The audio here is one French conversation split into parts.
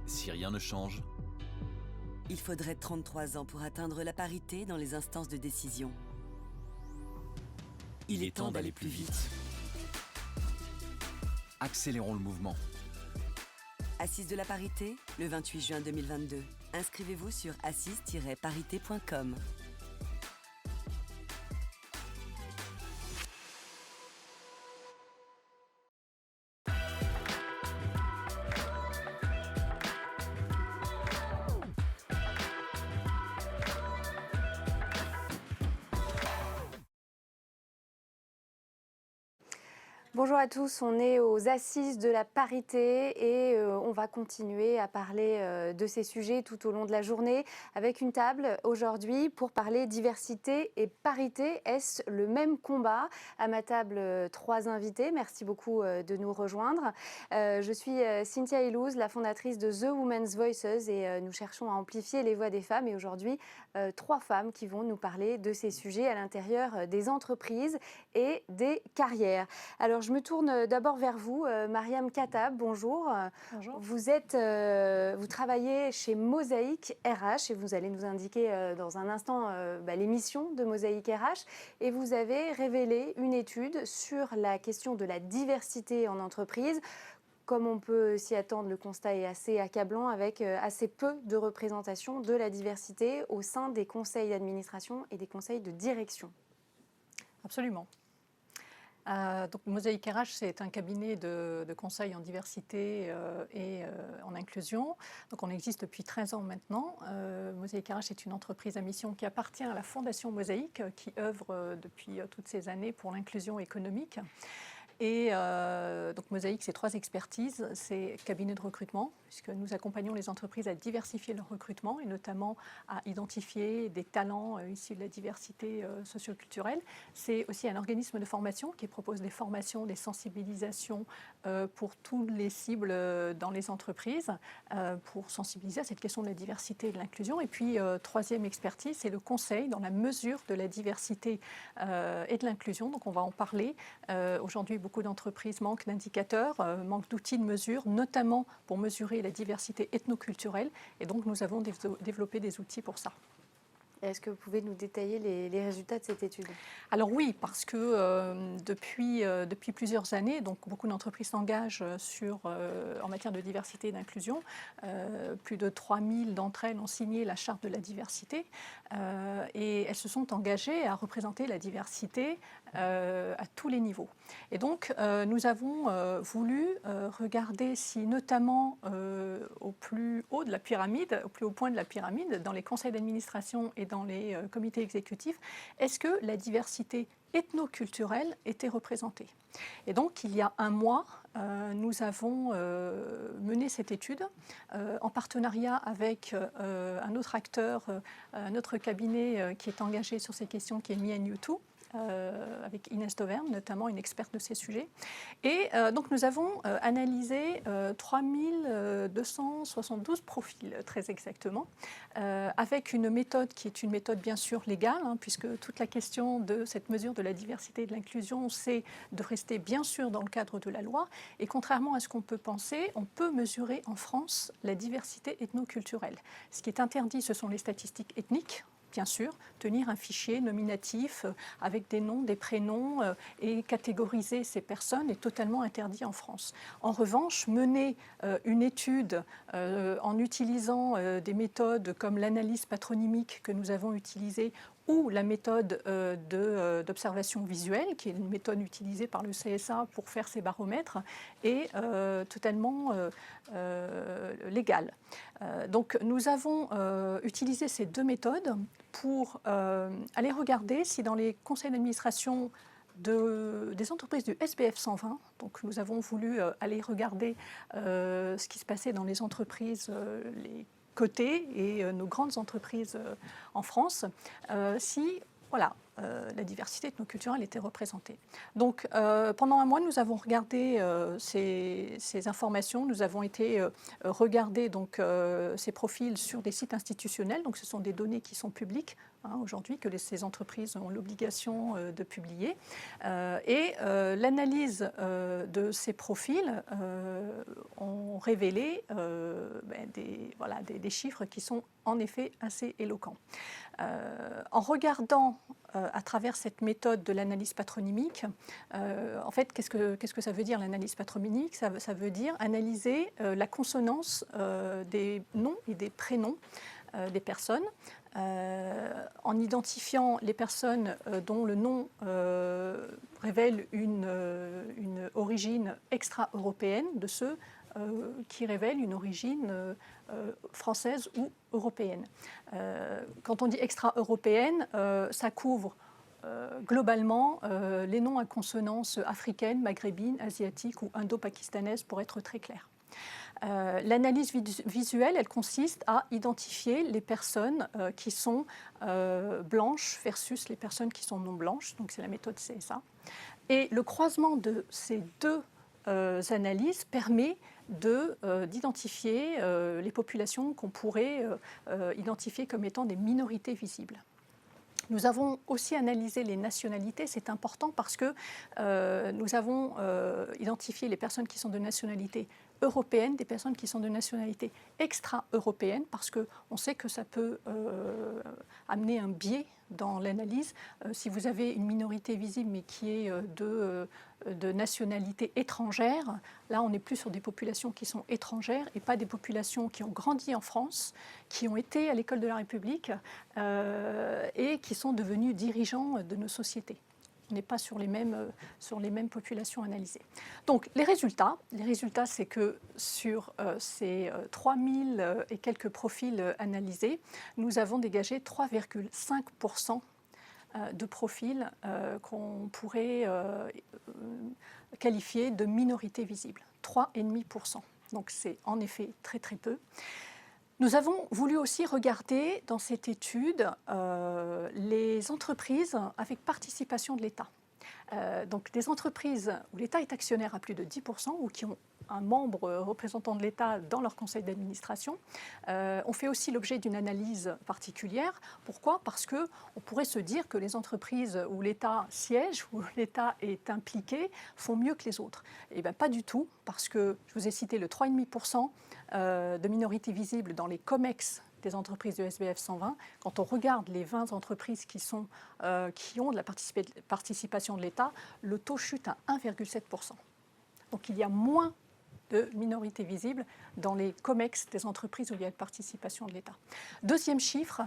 Si rien ne change, Il faudrait 33 ans pour atteindre la parité dans les instances de décision. il est temps d'aller plus vite. Accélérons le mouvement. Assises de la parité, le 28 juin 2022. Inscrivez-vous sur assise-parité.com. Bonjour à tous, on est aux Assises de la parité et on va continuer à parler de ces sujets tout au long de la journée avec une table aujourd'hui pour parler diversité et parité. Est-ce le même combat? À ma table, trois invités. Merci beaucoup de nous rejoindre. Je suis Cynthia Ilouz, la fondatrice de The Women's Voices et nous cherchons à amplifier les voix des femmes. Et aujourd'hui, trois femmes qui vont nous parler de ces sujets à l'intérieur des entreprises et des carrières. Alors, je me tourne d'abord vers vous, Mariam Katab, bonjour. Bonjour. Vous travaillez chez Mosaïque RH et vous allez nous indiquer dans un instant les missions de Mosaïque RH. Et vous avez révélé une étude sur la question de la diversité en entreprise. Comme on peut s'y attendre, le constat est assez accablant avec assez peu de représentation de la diversité au sein des conseils d'administration et des conseils de direction. Absolument. Donc, Mosaïque RH, c'est un cabinet de conseil en diversité et en inclusion. Donc, on existe depuis 13 ans maintenant. Mosaïque RH est une entreprise à mission qui appartient à la Fondation Mosaïque, qui œuvre depuis toutes ces années pour l'inclusion économique. Et donc Mosaïque, c'est trois expertises. C'est cabinet de recrutement, puisque nous accompagnons les entreprises à diversifier leur recrutement et notamment à identifier des talents issus de la diversité socioculturelle. C'est aussi un organisme de formation qui propose des formations, des sensibilisations pour tous les cibles dans les entreprises, pour sensibiliser à cette question de la diversité et de l'inclusion. Et puis, troisième expertise, c'est le conseil dans la mesure de la diversité et de l'inclusion. Donc, on va en parler. Aujourd'hui, beaucoup d'entreprises manquent d'indicateurs, manquent d'outils de mesure, notamment pour mesurer la diversité ethnoculturelle. Et donc, nous avons développé des outils pour ça. Est-ce que vous pouvez nous détailler les résultats de cette étude? Alors oui, parce que depuis plusieurs années, donc beaucoup d'entreprises s'engagent en matière de diversité et d'inclusion. Plus de 3000 d'entre elles ont signé la charte de la diversité et elles se sont engagées à représenter la diversité à tous les niveaux. Et donc, nous avons voulu regarder si, notamment au plus haut de la pyramide, au plus haut point de la pyramide, dans les conseils d'administration et dans les comités exécutifs, est-ce que la diversité ethnoculturelle était représentée? Et donc, il y a un mois, nous avons mené cette étude en partenariat avec un autre acteur, un autre cabinet qui est engagé sur ces questions, qui est Me and You Too, avec Inès Dauvergne, notamment une experte de ces sujets. Et donc nous avons analysé 3272 profils, très exactement, avec une méthode qui est une méthode bien sûr légale, puisque toute la question de cette mesure de la diversité et de l'inclusion, c'est de rester bien sûr dans le cadre de la loi. Et contrairement à ce qu'on peut penser, on peut mesurer en France la diversité ethnoculturelle. Ce qui est interdit, ce sont les statistiques ethniques. Bien sûr, tenir un fichier nominatif avec des noms, des prénoms et catégoriser ces personnes est totalement interdit en France. En revanche, mener une étude en utilisant des méthodes comme l'analyse patronymique que nous avons utilisée ou la méthode d'observation visuelle, qui est une méthode utilisée par le CSA pour faire ces baromètres, est totalement légale. Donc nous avons utilisé ces deux méthodes pour aller regarder si dans les conseils d'administration des entreprises du SBF 120, donc nous avons voulu aller regarder ce qui se passait dans les entreprises, les cotées et nos grandes entreprises en France, si la diversité ethnoculturelle était représentée. Donc pendant un mois, nous avons regardé ces informations, nous avons été regarder donc, ces profils sur des sites institutionnels, donc ce sont des données qui sont publiques, aujourd'hui, que ces entreprises ont l'obligation de publier. L'analyse de ces profils ont révélé des chiffres qui sont en effet assez éloquents. En regardant à travers cette méthode de l'analyse patronymique, en fait, qu'est-ce que ça veut dire l'analyse patronymique ? Ça veut dire analyser la consonance des noms et des prénoms des personnes, en identifiant les personnes dont le nom révèle une origine extra-européenne de ceux qui révèlent une origine française ou européenne. Quand on dit extra-européenne, ça couvre globalement les noms à consonance africaine, maghrébine, asiatique ou indo-pakistanaise, pour être très clair. L'analyse visuelle, elle consiste à identifier les personnes qui sont blanches versus les personnes qui sont non blanches, donc c'est la méthode CSA. Et le croisement de ces deux analyses permet d'identifier les populations qu'on pourrait identifier comme étant des minorités visibles. Nous avons aussi analysé les nationalités, c'est important parce que nous avons identifié les personnes qui sont de nationalité européenne, des personnes qui sont de nationalité extra-européenne, parce qu'on sait que ça peut amener un biais dans l'analyse. Si vous avez une minorité visible mais qui est de nationalité étrangère, là on est plus sur des populations qui sont étrangères et pas des populations qui ont grandi en France, qui ont été à l'école de la République et qui sont devenus dirigeants de nos sociétés. On n'est pas sur les mêmes populations analysées. Donc les résultats, c'est que sur ces 3000 et quelques profils analysés, nous avons dégagé 3,5% de profils qu'on pourrait qualifier de minorités visibles. 3,5%. Donc c'est en effet très très peu. Nous avons voulu aussi regarder dans cette étude les entreprises avec participation de l'État. Donc des entreprises où l'État est actionnaire à plus de 10% ou qui ont un membre représentant de l'État dans leur conseil d'administration, ont fait aussi l'objet d'une analyse particulière. Pourquoi ? Parce qu'on pourrait se dire que les entreprises où l'État siège, où l'État est impliqué, font mieux que les autres. Eh bien pas du tout, parce que je vous ai cité le 3,5% de minorités visibles dans les COMEX des entreprises de SBF 120. Quand on regarde les 20 entreprises qui ont de la participation de l'État, le taux chute à 1,7%. Donc il y a moins de minorités visibles dans les COMEX des entreprises où il y a de participation de l'État. Deuxième chiffre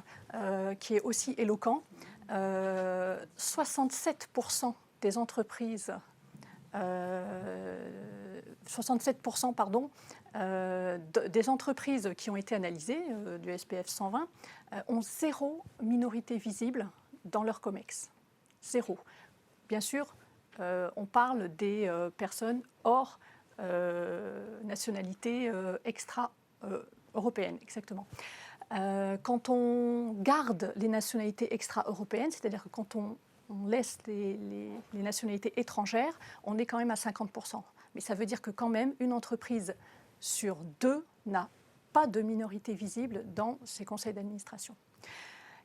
qui est aussi éloquent, 67% des entreprises 67% des entreprises qui ont été analysées du SPF 120 ont 0 minorité visible dans leur COMEX. 0. Bien sûr, on parle des personnes hors nationalité extra-européenne, exactement. Quand on garde les nationalités extra-européennes, c'est-à-dire que quand on laisse les nationalités étrangères, on est quand même à 50%. Mais ça veut dire que quand même, une entreprise sur deux n'a pas de minorité visible dans ses conseils d'administration.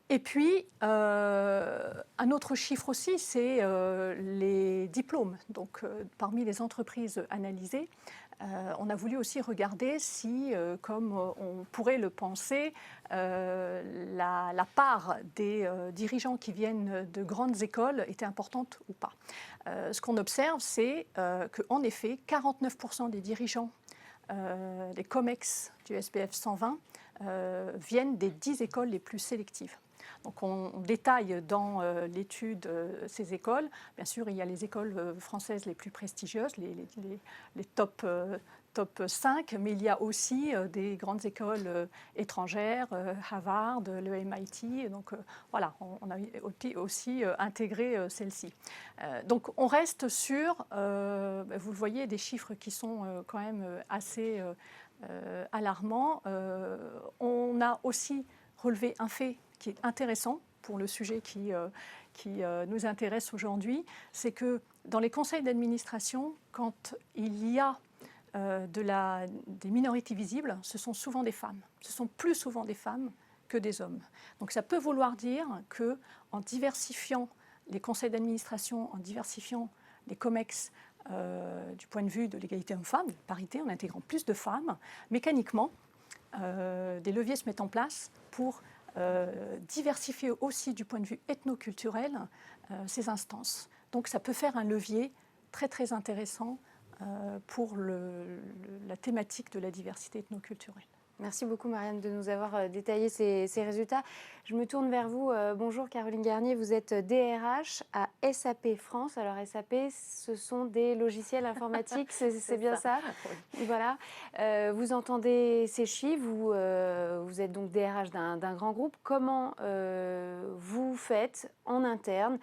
Et puis, un autre chiffre aussi, c'est les diplômes. Donc, parmi les entreprises analysées, on a voulu aussi regarder si, comme on pourrait le penser, la part des dirigeants qui viennent de grandes écoles était importante ou pas. Ce qu'on observe, c'est qu'en effet, 49% des dirigeants des COMEX du SPF 120 viennent des 10 écoles les plus sélectives. Donc on détaille dans l'étude ces écoles. Bien sûr, il y a les écoles françaises les plus prestigieuses, les top 5, mais il y a aussi des grandes écoles étrangères, Harvard, le MIT. Donc voilà, on a aussi intégré celle-ci. Donc on reste sur, vous le voyez, des chiffres qui sont quand même assez alarmants. On a aussi relevé un fait qui est intéressant pour le sujet qui nous intéresse aujourd'hui, c'est que dans les conseils d'administration, quand il y a des minorités visibles, ce sont souvent des femmes. Ce sont plus souvent des femmes que des hommes. Donc ça peut vouloir dire qu'en diversifiant les conseils d'administration, en diversifiant les COMEX du point de vue de l'égalité homme-femme, de parité, en intégrant plus de femmes, mécaniquement, des leviers se mettent en place pour diversifier aussi du point de vue ethnoculturel ces instances. Donc ça peut faire un levier très très intéressant pour la thématique de la diversité ethnoculturelle. Merci beaucoup Marianne de nous avoir détaillé ces résultats. Je me tourne vers vous. Bonjour Caroline Garnier, vous êtes DRH à SAP France. Alors SAP, ce sont des logiciels informatiques, c'est bien ça, oui. Voilà. Vous entendez ces chiffres, vous êtes donc DRH d'un grand groupe. Comment vous faites en interne,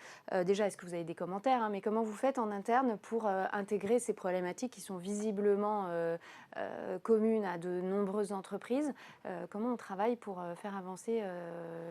déjà est-ce que vous avez des commentaires, hein, mais comment vous faites en interne pour intégrer ces problématiques qui sont visiblement communes à de nombreuses entreprises? Comment on travaille pour faire avancer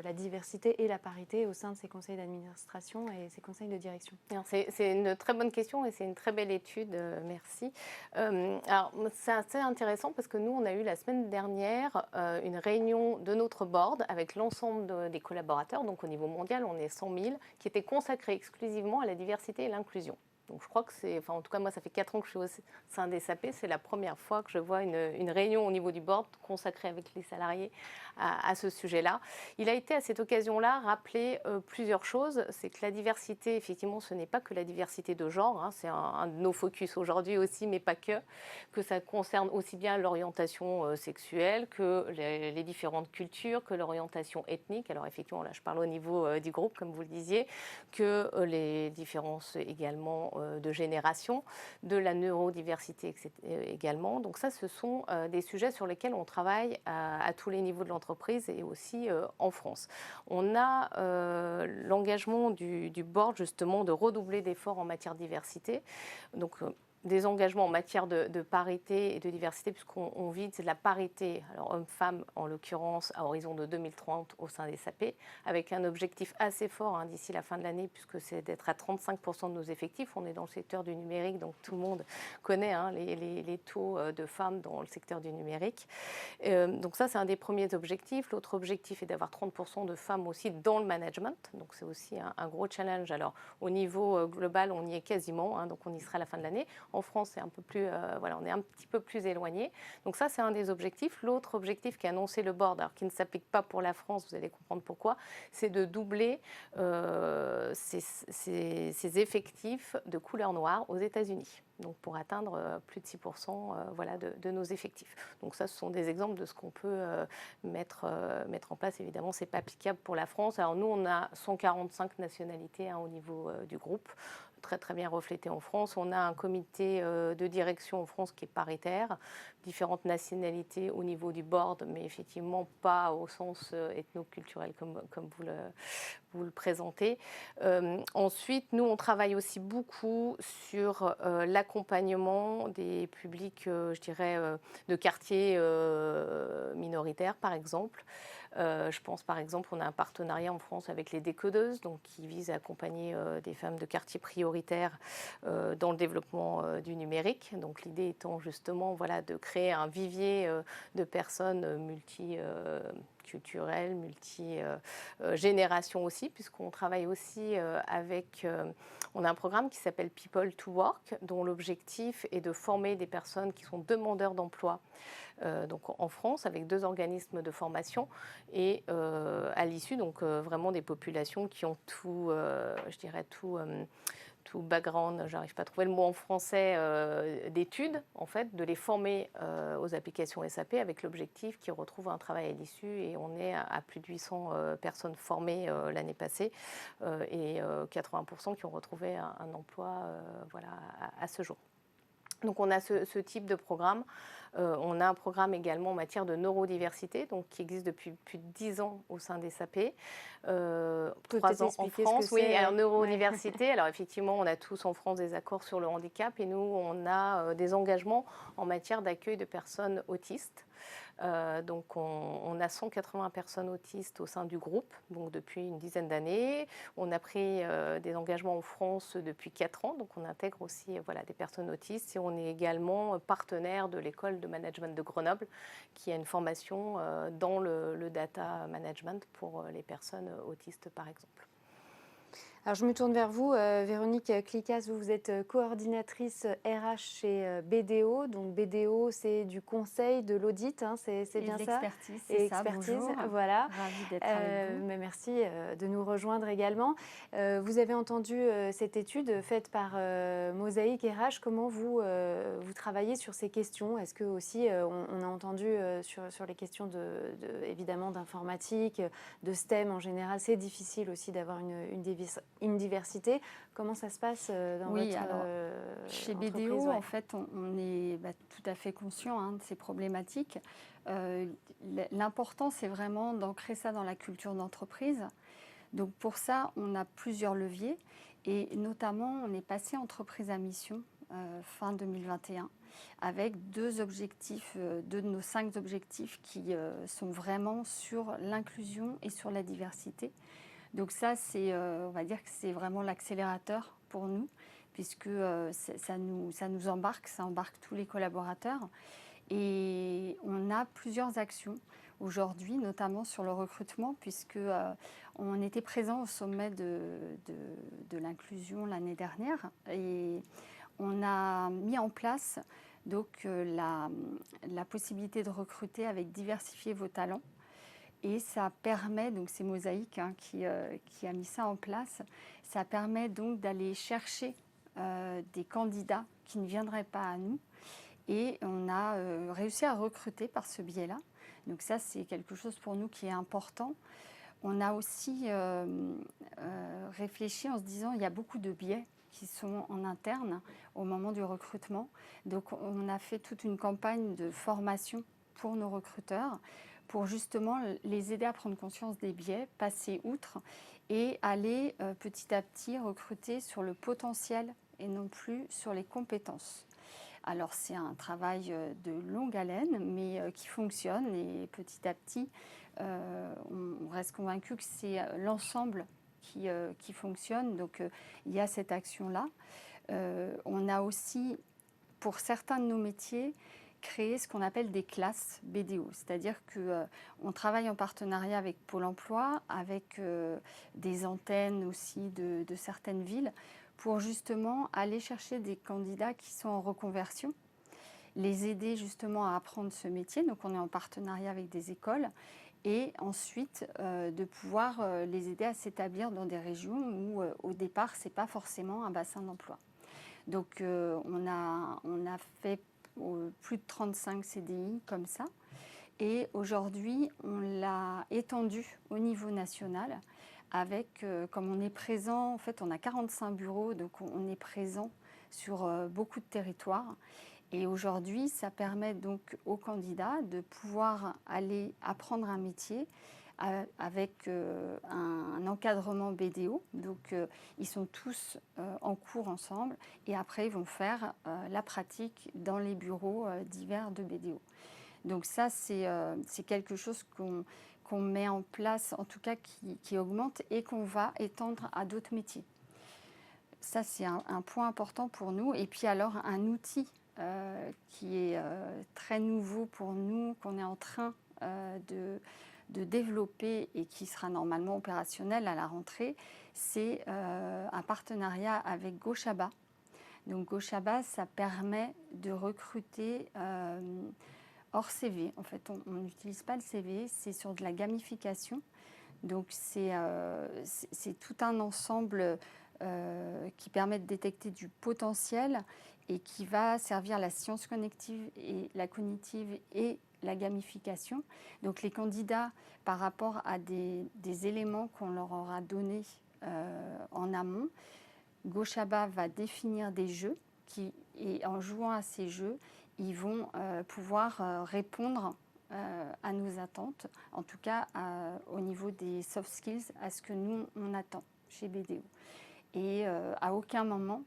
la diversité et la parité au sein de ces conseils d'administration et ces conseils de direction? C'est une très bonne question et c'est une très belle étude, merci. Alors c'est assez intéressant parce que nous, on a eu la semaine dernière une réunion de notre board avec l'ensemble des collaborateurs, donc au niveau mondial, on est 100 000, qui était consacrée exclusivement à la diversité et l'inclusion. Donc je crois que en tout cas moi ça fait 4 ans que je suis au sein des SAP, c'est la première fois que je vois une réunion au niveau du board consacrée avec les salariés à ce sujet-là. Il a été à cette occasion-là rappelé plusieurs choses, c'est que la diversité, effectivement, ce n'est pas que la diversité de genre, hein, c'est un de nos focus aujourd'hui aussi, mais pas que ça concerne aussi bien l'orientation sexuelle que les différentes cultures, que l'orientation ethnique, alors effectivement là je parle au niveau du groupe comme vous le disiez, que les différences également de génération, de la neurodiversité etc., également. Donc ça, ce sont des sujets sur lesquels on travaille à tous les niveaux de l'entreprise et aussi en France. On a l'engagement du board justement de redoubler d'efforts en matière de diversité. Donc des engagements en matière de parité et de diversité, puisqu'on vise la parité, alors hommes-femmes en l'occurrence, à horizon de 2030 au sein des SAP, avec un objectif assez fort hein, d'ici la fin de l'année, puisque c'est d'être à 35% de nos effectifs. On est dans le secteur du numérique, donc tout le monde connaît hein, les taux de femmes dans le secteur du numérique. Donc ça, c'est un des premiers objectifs. L'autre objectif est d'avoir 30% de femmes aussi dans le management, donc c'est aussi un gros challenge. Alors au niveau global, on y est quasiment, hein, donc on y sera à la fin de l'année. En France, c'est un peu plus, voilà, on est un petit peu plus éloigné. Donc ça, c'est un des objectifs. L'autre objectif qu'a annoncé le board, alors qui ne s'applique pas pour la France, vous allez comprendre pourquoi, c'est de doubler ces effectifs de couleur noire aux États-Unis. Donc pour atteindre plus de 6% voilà, de nos effectifs. Donc ça, ce sont des exemples de ce qu'on peut mettre en place. Évidemment, ce n'est pas applicable pour la France. Alors nous, on a 145 nationalités hein, au niveau du groupe, très très bien reflété en France. On a un comité de direction en France qui est paritaire, différentes nationalités au niveau du board, mais effectivement pas au sens ethnoculturel comme vous le présentez. Ensuite, nous, on travaille aussi beaucoup sur l'accompagnement des publics, je dirais, de quartiers minoritaires, par exemple. Je pense par exemple, on a un partenariat en France avec les décodeuses, donc qui vise à accompagner des femmes de quartiers prioritaires dans le développement du numérique. Donc l'idée étant justement voilà, de créer un vivier de personnes multiculturelles, multi-générations aussi, puisqu'on travaille aussi avec... on a un programme qui s'appelle People to Work, dont l'objectif est de former des personnes qui sont demandeurs d'emploi donc en France, avec 2 organismes de formation et à l'issue, donc vraiment des populations qui ont tout, je dirais tout background, j'arrive pas à trouver le mot en français, d'études, en fait, de les former aux applications SAP avec l'objectif qu'ils retrouvent un travail à l'issue et on est à plus de 800 personnes formées l'année passée et 80% qui ont retrouvé un emploi voilà, à ce jour. Donc on a ce type de programme. On a un programme également en matière de neurodiversité, donc qui existe depuis plus de 10 ans au sein des SAP. 3 ans en France. Oui, alors neurodiversité. Ouais. Alors effectivement, on a tous en France des accords sur le handicap et nous, on a des engagements en matière d'accueil de personnes autistes. Donc on a 180 personnes autistes au sein du groupe, donc depuis une dizaine d'années. On a pris des engagements en France depuis 4 ans, donc on intègre aussi des personnes autistes. Et on est également partenaire de l'école de management de Grenoble, qui a une formation dans le data management pour les personnes autistes, par exemple. Alors, je me tourne vers vous, Véronique Clicas, vous êtes coordinatrice RH chez BDO. Donc, BDO, c'est du conseil, de l'audit, hein, c'est bien ça? L'expertise, c'est ça, bonjour. Voilà. Ravie d'être avec vous. Mais merci de nous rejoindre également. Vous avez entendu cette étude faite par Mosaïque RH. Comment vous travaillez sur ces questions? Est-ce que aussi, on a entendu sur les questions évidemment d'informatique, de STEM en général, c'est difficile aussi d'avoir une diversité. Comment ça se passe dans votre chez entreprise, BDO, en fait, on est tout à fait conscient de ces problématiques. L'important, c'est vraiment d'ancrer ça dans la culture d'entreprise. Donc pour ça, on a plusieurs leviers et notamment, on est passé entreprise à mission fin 2021 avec 2 objectifs, 2 de nos 5 objectifs qui sont vraiment sur l'inclusion et sur la diversité. Donc ça, on va dire que c'est vraiment l'accélérateur pour nous, puisque ça nous embarque, ça embarque tous les collaborateurs. Et on a plusieurs actions aujourd'hui, notamment sur le recrutement, puisque on était présent au sommet de l'inclusion l'année dernière. Et on a mis en place donc, la possibilité de recruter avec Diversifier vos talents. Et ça permet, donc c'est Mosaïque qui a mis ça en place, ça permet donc d'aller chercher des candidats qui ne viendraient pas à nous. Et on a réussi à recruter par ce biais-là. Donc ça, c'est quelque chose pour nous qui est important. On a aussi réfléchi en se disant il y a beaucoup de biais qui sont en interne au moment du recrutement. Donc on a fait toute une campagne de formation pour nos recruteurs, pour justement les aider à prendre conscience des biais, passer outre et aller petit à petit recruter sur le potentiel et non plus sur les compétences. Alors c'est un travail de longue haleine, mais qui fonctionne et petit à petit, on reste convaincu que c'est l'ensemble qui fonctionne. Donc il y a cette action-là. On a aussi, pour certains de nos métiers, créer ce qu'on appelle des classes BDO, c'est-à-dire qu'on travaille en partenariat avec Pôle emploi, avec des antennes aussi de certaines villes, pour justement aller chercher des candidats qui sont en reconversion, les aider justement à apprendre ce métier. Donc on est en partenariat avec des écoles et ensuite de pouvoir les aider à s'établir dans des régions où au départ ce n'est pas forcément un bassin d'emploi. Donc on a fait plus de 35 CDI comme ça. Et aujourd'hui, on l'a étendu au niveau national avec, comme on est présent, en fait, on a 45 bureaux, donc on est présent sur beaucoup de territoires. Et aujourd'hui, ça permet donc aux candidats de pouvoir aller apprendre un métier avec un encadrement BDO. Donc, ils sont tous en cours ensemble et après, ils vont faire la pratique dans les bureaux divers de BDO. Donc ça, c'est quelque chose qu'on met en place, en tout cas qui augmente et qu'on va étendre à d'autres métiers. Ça, c'est un point important pour nous. Et puis alors, un outil qui est très nouveau pour nous, qu'on est en train de développer et qui sera normalement opérationnel à la rentrée, c'est un partenariat avec Gochaba. Donc Gochaba, ça permet de recruter hors CV. En fait, on n'utilise pas le CV, c'est sur de la gamification. Donc c'est tout un ensemble qui permet de détecter du potentiel et qui va servir la science cognitive et la cognitive et la gamification. Donc les candidats, par rapport à des éléments qu'on leur aura donnés en amont, Gochaba va définir des jeux et en jouant à ces jeux, ils vont pouvoir répondre à nos attentes, en tout cas au niveau des soft skills, à ce que nous, on attend chez BDO. Et à aucun moment,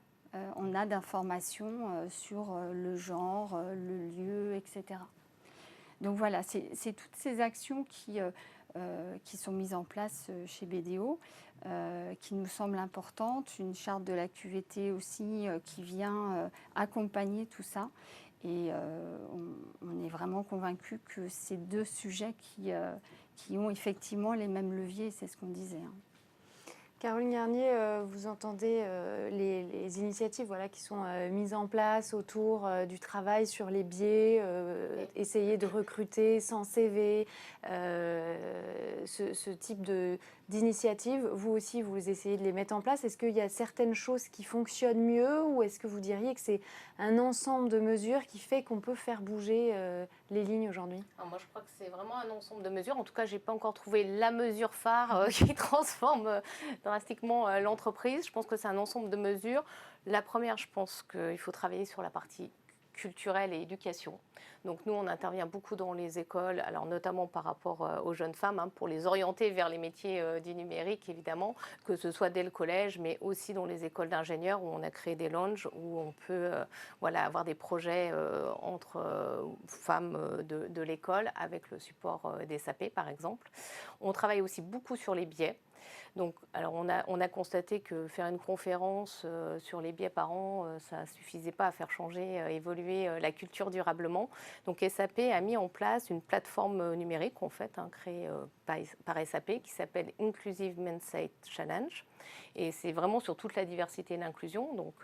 on a d'informations sur le genre, le lieu, etc. Donc voilà, c'est toutes ces actions qui sont mises en place chez BDO, qui nous semblent importantes. Une charte de la QVT aussi qui vient accompagner tout ça. Et on est vraiment convaincus que c'est deux sujets qui ont effectivement les mêmes leviers, c'est ce qu'on disait. Caroline Garnier, vous entendez les initiatives qui sont mises en place autour du travail sur les biais, essayer de recruter sans CV, ce type d'initiatives. Vous aussi, vous essayez de les mettre en place. Est-ce qu'il y a certaines choses qui fonctionnent mieux ou est-ce que vous diriez que c'est un ensemble de mesures qui fait qu'on peut faire bouger les lignes aujourd'hui? Moi, je crois que c'est vraiment un ensemble de mesures. En tout cas, je n'ai pas encore trouvé la mesure phare qui transforme drastiquement l'entreprise. Je pense que c'est un ensemble de mesures. La première, je pense qu'il faut travailler sur la partie culturelle et éducation. Donc nous, on intervient beaucoup dans les écoles, alors notamment par rapport aux jeunes femmes, pour les orienter vers les métiers du numérique, évidemment, que ce soit dès le collège, mais aussi dans les écoles d'ingénieurs où on a créé des lounges, où on peut avoir des projets entre femmes de l'école avec le support des SAP, par exemple. On travaille aussi beaucoup sur les biais. Donc, alors on a constaté que faire une conférence sur les biais par an, ça ne suffisait pas à faire changer, évoluer la culture durablement. Donc SAP a mis en place une plateforme numérique, en fait, créée par SAP, qui s'appelle Inclusive Mindset Challenge. Et c'est vraiment sur toute la diversité et l'inclusion, donc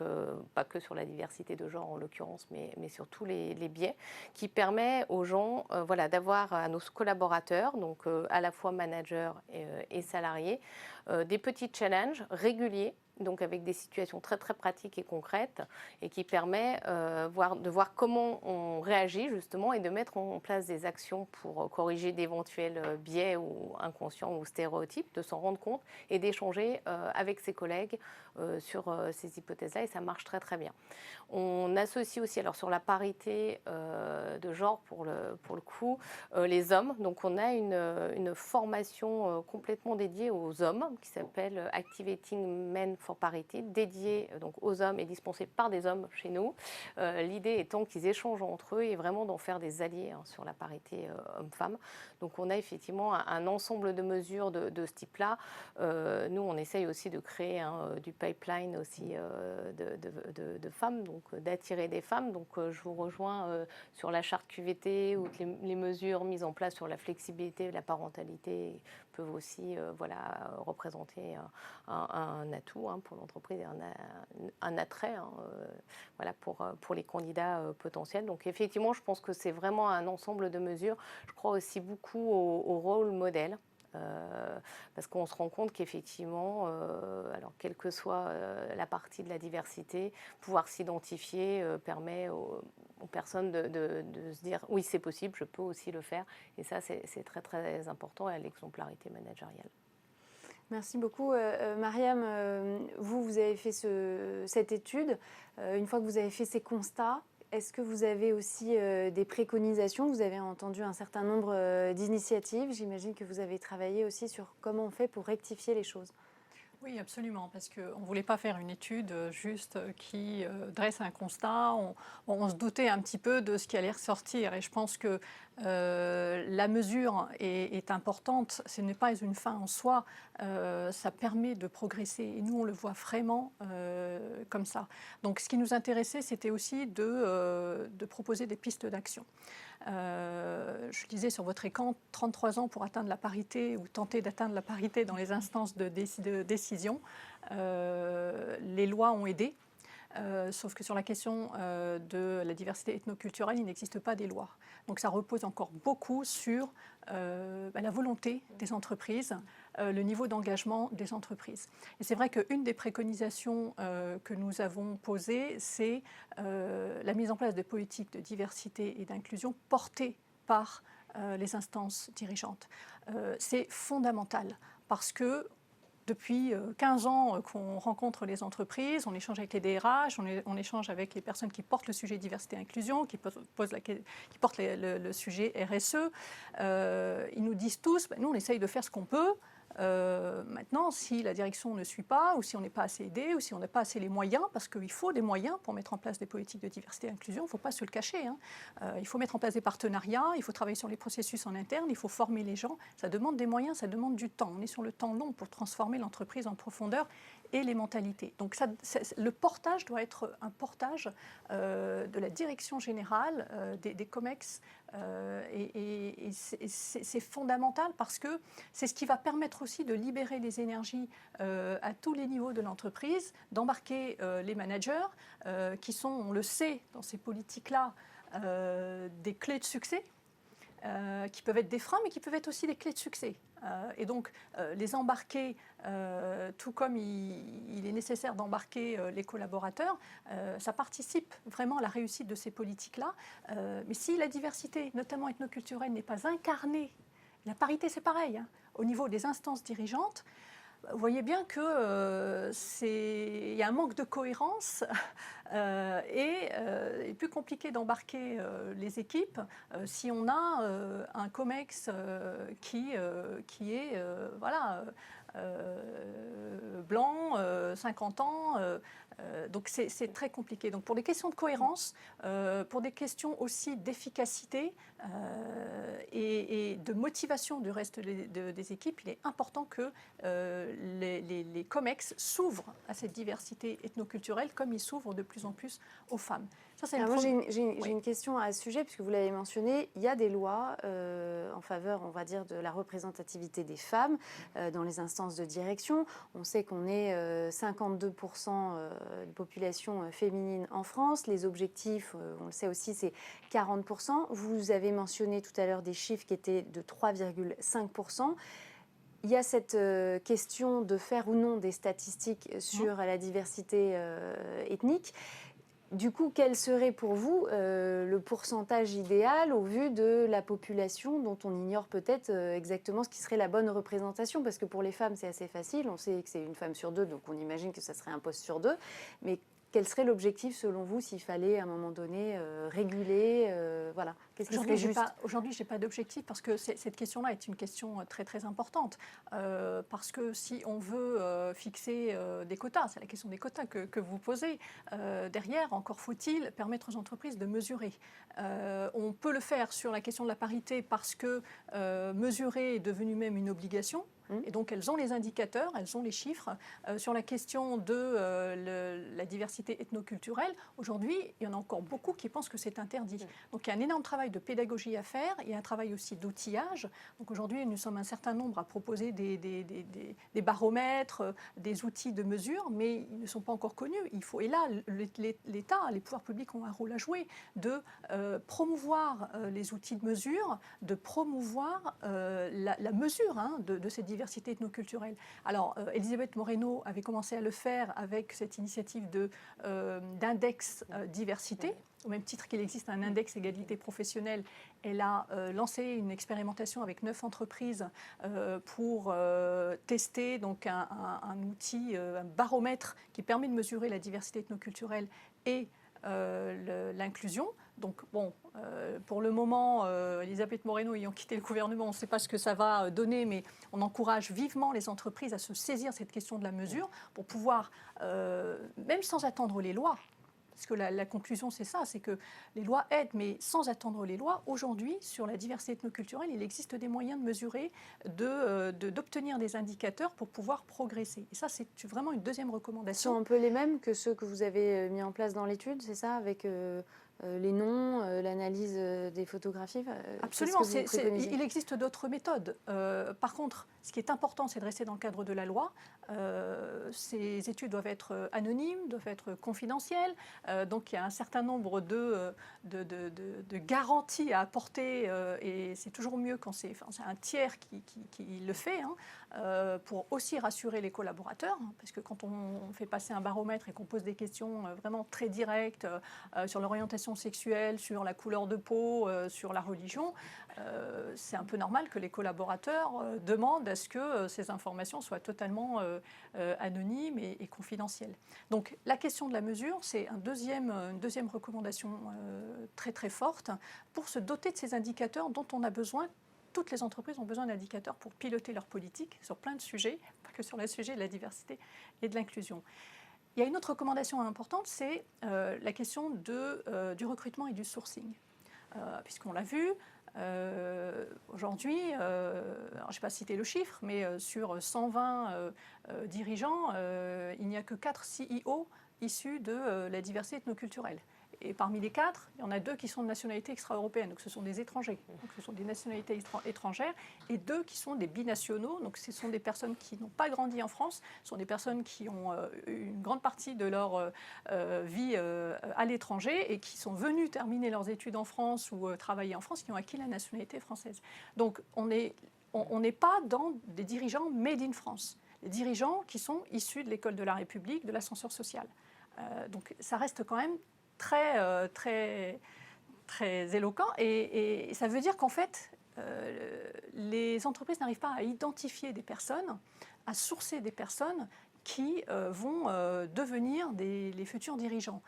pas que sur la diversité de genre en l'occurrence, mais sur tous les biais, qui permet aux gens d'avoir à nos collaborateurs, donc à la fois managers et salariés, des petits challenges réguliers, donc avec des situations très très pratiques et concrètes, et qui permet de voir comment on réagit justement et de mettre en place des actions pour corriger d'éventuels biais ou inconscients ou stéréotypes, de s'en rendre compte et d'échanger avec ses collègues sur ces hypothèses-là, et ça marche très très bien. On associe aussi, alors sur la parité de genre pour le coup, les hommes. Donc on a une formation complètement dédiée aux hommes qui s'appelle Activating Men for Parity, dédiée donc aux hommes et dispensée par des hommes chez nous. L'idée étant qu'ils échangent entre eux et vraiment d'en faire des alliés sur la parité homme-femme. Donc on a effectivement un ensemble de mesures de ce type-là. Nous, on essaye aussi de créer du pipeline aussi de femmes, donc d'attirer des femmes. Donc je vous rejoins sur la charte QVT ou les mesures mises en place sur la flexibilité et la parentalité peuvent aussi représenter un atout pour l'entreprise et un attrait pour les candidats potentiels. Donc effectivement, je pense que c'est vraiment un ensemble de mesures. Je crois aussi beaucoup au rôle modèle. Parce qu'on se rend compte qu'effectivement, alors quelle que soit la partie de la diversité, pouvoir s'identifier permet aux personnes de se dire oui, c'est possible, je peux aussi le faire. Et ça, c'est très très important à l'exemplarité managériale. Merci beaucoup. Mariam, vous avez fait cette étude. Une fois que vous avez fait ces constats, est-ce que vous avez aussi des préconisations? Vous avez entendu un certain nombre d'initiatives. J'imagine que vous avez travaillé aussi sur comment on fait pour rectifier les choses. Oui, absolument, parce qu'on ne voulait pas faire une étude juste qui dresse un constat. On se doutait un petit peu de ce qui allait ressortir. Et je pense que la mesure est importante. Ce n'est pas une fin en soi. Ça permet de progresser. Et nous, on le voit vraiment comme ça. Donc, ce qui nous intéressait, c'était aussi de proposer des pistes d'action. Je disais sur votre écran, 33 ans pour atteindre la parité ou tenter d'atteindre la parité dans les instances de décision. Les lois ont aidé, sauf que sur la question de la diversité ethnoculturelle, il n'existe pas des lois. Donc ça repose encore beaucoup sur la volonté des entreprises, le niveau d'engagement des entreprises. Et c'est vrai qu'une des préconisations que nous avons posées, c'est la mise en place de politiques de diversité et d'inclusion portées par les instances dirigeantes. C'est fondamental parce que depuis 15 ans qu'on rencontre les entreprises, on échange avec les DRH, on échange avec les personnes qui portent le sujet diversité et inclusion, qui portent le sujet RSE. Ils nous disent tous, nous on essaye de faire ce qu'on peut, Maintenant, si la direction ne suit pas, ou si on n'est pas assez aidé, ou si on n'a pas assez les moyens, parce qu'il faut des moyens pour mettre en place des politiques de diversité et d'inclusion, il ne faut pas se le cacher. Il faut mettre en place des partenariats, il faut travailler sur les processus en interne, il faut former les gens. Ça demande des moyens, ça demande du temps. On est sur le temps long pour transformer l'entreprise en profondeur et les mentalités. Donc le portage doit être un portage de la direction générale des COMEX et c'est fondamental parce que c'est ce qui va permettre aussi de libérer les énergies à tous les niveaux de l'entreprise, d'embarquer les managers qui sont, on le sait, dans ces politiques-là, des clés de succès. Qui peuvent être des freins, mais qui peuvent être aussi des clés de succès. Et donc, les embarquer, tout comme il est nécessaire d'embarquer les collaborateurs, ça participe vraiment à la réussite de ces politiques-là. Mais si la diversité, notamment ethnoculturelle, n'est pas incarnée, la parité, c'est pareil, au niveau des instances dirigeantes, vous voyez bien qu'il y a un manque de cohérence et il est plus compliqué d'embarquer les équipes si on a un COMEX qui est blanc, 50 ans. Donc c'est très compliqué. Donc pour des questions de cohérence, pour des questions aussi d'efficacité et de motivation du reste des équipes, il est important que les COMEX s'ouvrent à cette diversité ethnoculturelle comme ils s'ouvrent de plus en plus aux femmes. Ça, c'est j'ai une question à ce sujet, puisque vous l'avez mentionné, il y a des lois en faveur, on va dire, de la représentativité des femmes dans les instances de direction. On sait qu'on est 52% de population féminine en France. Les objectifs, on le sait aussi, c'est 40%. Vous avez mentionné tout à l'heure des chiffres qui étaient de 3,5%. Il y a cette question de faire ou non des statistiques sur la diversité ethnique. Du coup, quel serait pour vous le pourcentage idéal au vu de la population dont on ignore peut-être exactement ce qui serait la bonne représentation? Parce que pour les femmes, c'est assez facile. On sait que c'est une femme sur deux, donc on imagine que ça serait un poste sur deux. Mais quel serait l'objectif, selon vous, s'il fallait, à un moment donné, réguler voilà. Qu'est-ce qui serait juste? Aujourd'hui, je n'ai pas d'objectif parce que cette question-là est une question très, très importante. Parce que si on veut fixer des quotas, c'est la question des quotas que vous posez, derrière, encore faut-il permettre aux entreprises de mesurer. On peut le faire sur la question de la parité parce que mesurer est devenu même une obligation. Et donc, elles ont les indicateurs, elles ont les chiffres. Sur la question de la diversité ethnoculturelle, aujourd'hui, il y en a encore beaucoup qui pensent que c'est interdit. Donc, il y a un énorme travail de pédagogie à faire. Il y a un travail aussi d'outillage. Donc, aujourd'hui, nous sommes un certain nombre à proposer des baromètres, des outils de mesure, mais ils ne sont pas encore connus. Et là, l'État, les pouvoirs publics ont un rôle à jouer de promouvoir les outils de mesure, de promouvoir la mesure de cette diversité ethnoculturelle. Alors, Elisabeth Moreno avait commencé à le faire avec cette initiative d'index diversité. Au même titre qu'il existe un index égalité professionnelle, elle a lancé une expérimentation avec 9 entreprises pour tester donc un outil, un baromètre qui permet de mesurer la diversité ethnoculturelle et l'inclusion. Donc bon, pour le moment, Elisabeth Moreno ayant quitté le gouvernement, on ne sait pas ce que ça va donner, mais on encourage vivement les entreprises à se saisir cette question de la mesure pour pouvoir, même sans attendre les lois, parce que la conclusion c'est ça, c'est que les lois aident, mais sans attendre les lois, aujourd'hui, sur la diversité ethnoculturelle, il existe des moyens de mesurer, d'obtenir des indicateurs pour pouvoir progresser. Et ça, c'est vraiment une deuxième recommandation. Sont un peu les mêmes que ceux que vous avez mis en place dans l'étude, c'est ça, avec les noms, l'analyse des photographies? Absolument, il existe d'autres méthodes. Par contre, ce qui est important, c'est de rester dans le cadre de la loi. Ces études doivent être anonymes, doivent être confidentielles. Donc il y a un certain nombre de garanties à apporter et c'est toujours mieux quand c'est un tiers qui le fait, pour aussi rassurer les collaborateurs. Parce que quand on fait passer un baromètre et qu'on pose des questions vraiment très directes sur l'orientation sexuelle, sur la couleur de peau, sur la religion, c'est un peu normal que les collaborateurs demandent à ce que ces informations soient totalement anonymes et confidentielles. Donc la question de la mesure, c'est une deuxième recommandation très très forte pour se doter de ces indicateurs dont on a besoin toutes les entreprises ont besoin d'indicateurs pour piloter leur politique sur plein de sujets, pas que sur le sujet de la diversité et de l'inclusion. Il y a une autre recommandation importante, c'est la question du recrutement et du sourcing. Puisqu'on l'a vu, aujourd'hui, je ne vais pas citer le chiffre, mais sur 120 dirigeants, il n'y a que 4 CEO issus de la diversité ethnoculturelle. Et parmi les 4, il y en a 2 qui sont de nationalité extra-européenne, donc ce sont des étrangers, donc ce sont des nationalités étrangères, et 2 qui sont des binationaux, donc ce sont des personnes qui n'ont pas grandi en France, ce sont des personnes qui ont une grande partie de leur vie à l'étranger et qui sont venues terminer leurs études en France ou travailler en France, qui ont acquis la nationalité française. Donc on n'est pas dans des dirigeants made in France, des dirigeants qui sont issus de l'école de la République, de l'ascenseur social. Donc ça reste quand même très éloquent et ça veut dire qu'en fait, les entreprises n'arrivent pas à identifier des personnes, à sourcer des personnes qui vont devenir les futurs dirigeants.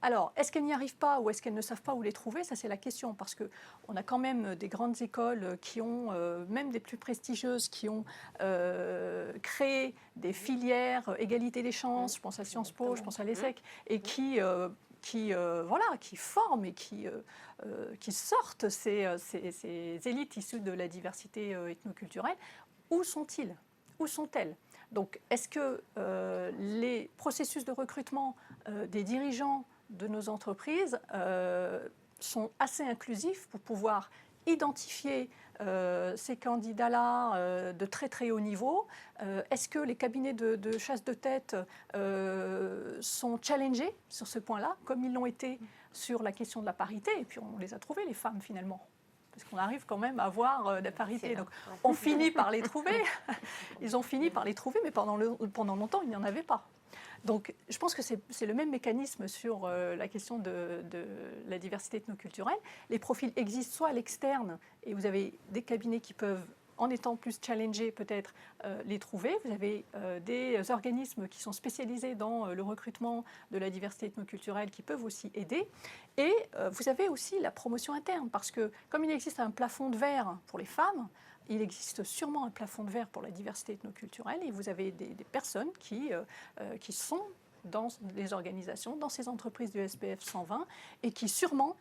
Alors, est-ce qu'elles n'y arrivent pas ou est-ce qu'elles ne savent pas où les trouver? Ça, c'est la question, parce qu'on a quand même des grandes écoles qui ont, même des plus prestigieuses, qui ont créé des filières égalité des chances, je pense à Sciences Po, je pense à l'ESSEC, et qui forment et qui sortent ces élites issues de la diversité ethnoculturelle. Où sont-ils? Où sont-elles? Donc, est-ce que les processus de recrutement des dirigeants de nos entreprises sont assez inclusifs pour pouvoir identifier ces candidats-là de très très haut niveau? Est-ce que les cabinets de chasse de tête sont challengés sur ce point-là, comme ils l'ont été sur la question de la parité? Et puis on les a trouvés, les femmes, finalement. Parce qu'on arrive quand même à avoir la parité. Donc on finit par les trouver. Ils ont fini par les trouver, mais pendant longtemps, il n'y en avait pas. Donc je pense que c'est le même mécanisme sur la question de la diversité ethnoculturelle. Les profils existent soit à l'externe, et vous avez des cabinets qui peuvent, en étant plus challengés peut-être, les trouver. Vous avez des organismes qui sont spécialisés dans le recrutement de la diversité ethnoculturelle qui peuvent aussi aider. Et vous avez aussi la promotion interne, parce que comme il existe un plafond de verre pour les femmes, il existe sûrement un plafond de verre pour la diversité ethnoculturelle, et vous avez des personnes qui sont dans les organisations, dans ces entreprises du SPF 120, et qui sûrement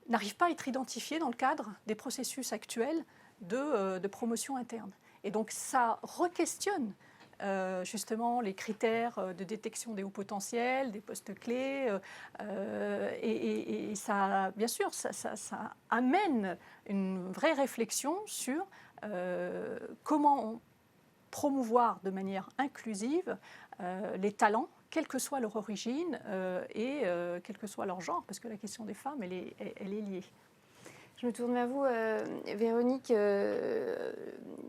n'arrivent pas à être identifiées dans le cadre des processus actuels de promotion interne. Et donc ça re-questionne justement les critères de détection des hauts potentiels, des postes clés, et ça, bien sûr, ça amène une vraie réflexion sur comment promouvoir de manière inclusive les talents, quelle que soit leur origine et quel que soit leur genre, parce que la question des femmes, elle est liée. Je me tourne vers vous, Véronique.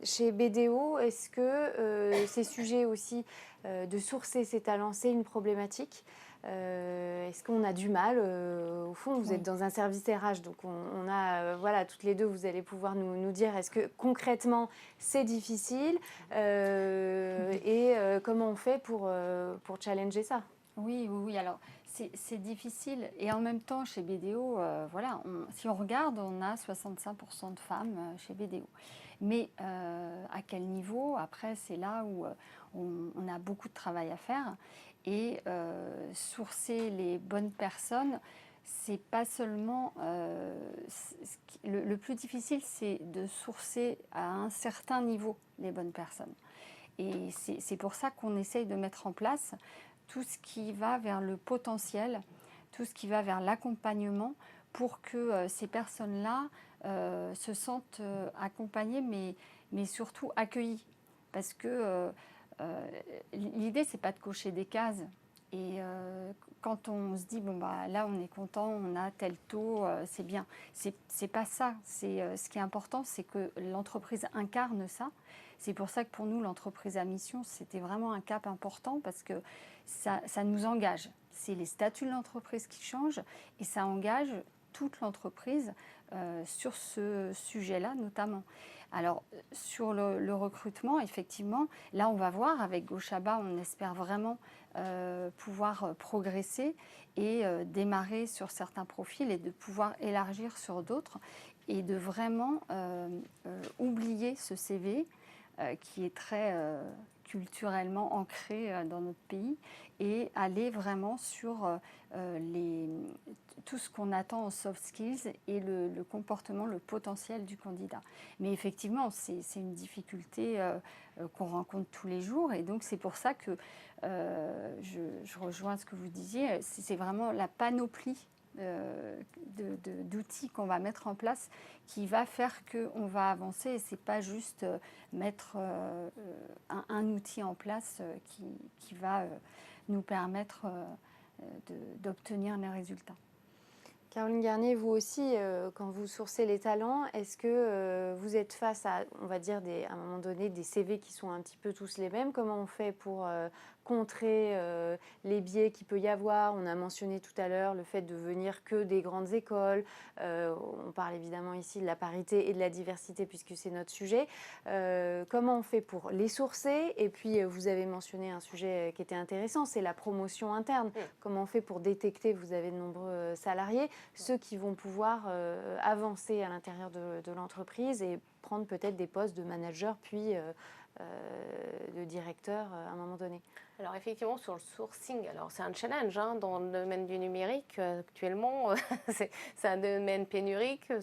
Chez BDO, est-ce que ces sujets aussi de sourcer ces talents, c'est une problématique? Est-ce qu'on a du mal? Au fond, vous êtes dans un service RH, donc on a, voilà, toutes les deux, vous allez pouvoir nous dire, est-ce que concrètement, c'est difficile et comment on fait pour challenger ça? Oui. Alors, c'est difficile. Et en même temps, chez BDO, si on regarde, on a 65% de femmes chez BDO. Mais à quel niveau? Après, c'est là où on a beaucoup de travail à faire. Et sourcer les bonnes personnes, c'est pas seulement... le plus difficile, c'est de sourcer à un certain niveau les bonnes personnes. Et c'est pour ça qu'on essaye de mettre en place tout ce qui va vers le potentiel, tout ce qui va vers l'accompagnement pour que ces personnes-là se sentent accompagnées, mais surtout accueillies. Parce que l'idée, c'est pas de cocher des cases. Et quand on se dit, là, on est content, on a tel taux, c'est bien. C'est pas ça. Ce qui est important, c'est que l'entreprise incarne ça. C'est pour ça que pour nous, l'entreprise à mission, c'était vraiment un cap important parce que ça nous engage. C'est les statuts de l'entreprise qui changent et ça engage toute l'entreprise sur ce sujet-là notamment. Alors, sur le recrutement, effectivement, là, on va voir, avec Gochaba, on espère vraiment pouvoir progresser et démarrer sur certains profils et de pouvoir élargir sur d'autres et de vraiment oublier ce CV qui est très culturellement ancré dans notre pays et aller vraiment sur tout ce qu'on attend en soft skills et le comportement, le potentiel du candidat. Mais effectivement, c'est une difficulté qu'on rencontre tous les jours et donc c'est pour ça que je rejoins ce que vous disiez, c'est vraiment la panoplie d'outils qu'on va mettre en place qui va faire qu'on va avancer et c'est pas juste mettre un outil en place qui va nous permettre d'obtenir les résultats. Caroline Garnier, vous aussi, quand vous sourcez les talents, est-ce que vous êtes face à, on va dire, à un moment donné, des CV qui sont un petit peu tous les mêmes? Comment on fait pour contrer les biais qu'il peut y avoir? On a mentionné tout à l'heure le fait de venir que des grandes écoles. On parle évidemment ici de la parité et de la diversité puisque c'est notre sujet. Comment on fait pour les sourcer? Et puis, vous avez mentionné un sujet qui était intéressant, c'est la promotion interne. Comment on fait pour détecter, vous avez de nombreux salariés, ceux qui vont pouvoir avancer à l'intérieur de l'entreprise et prendre peut-être des postes de manager puis de directeur à un moment donné? Alors effectivement, sur le sourcing, alors c'est un challenge dans le domaine du numérique. Actuellement, c'est un domaine pénurique,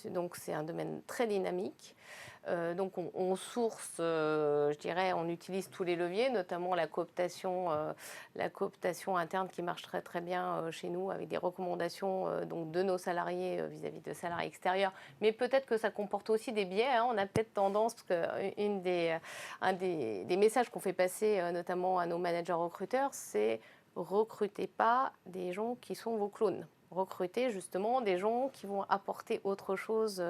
donc c'est un domaine très dynamique. Donc on source, je dirais, on utilise tous les leviers, notamment la cooptation interne qui marche très très bien chez nous avec des recommandations donc de nos salariés vis-à-vis de salariés extérieurs. Mais peut-être que ça comporte aussi des biais. On a peut-être tendance, parce que un des messages qu'on fait passer notamment à nos managers recruteurs, c'est recrutez pas des gens qui sont vos clones. Recruter justement des gens qui vont apporter autre chose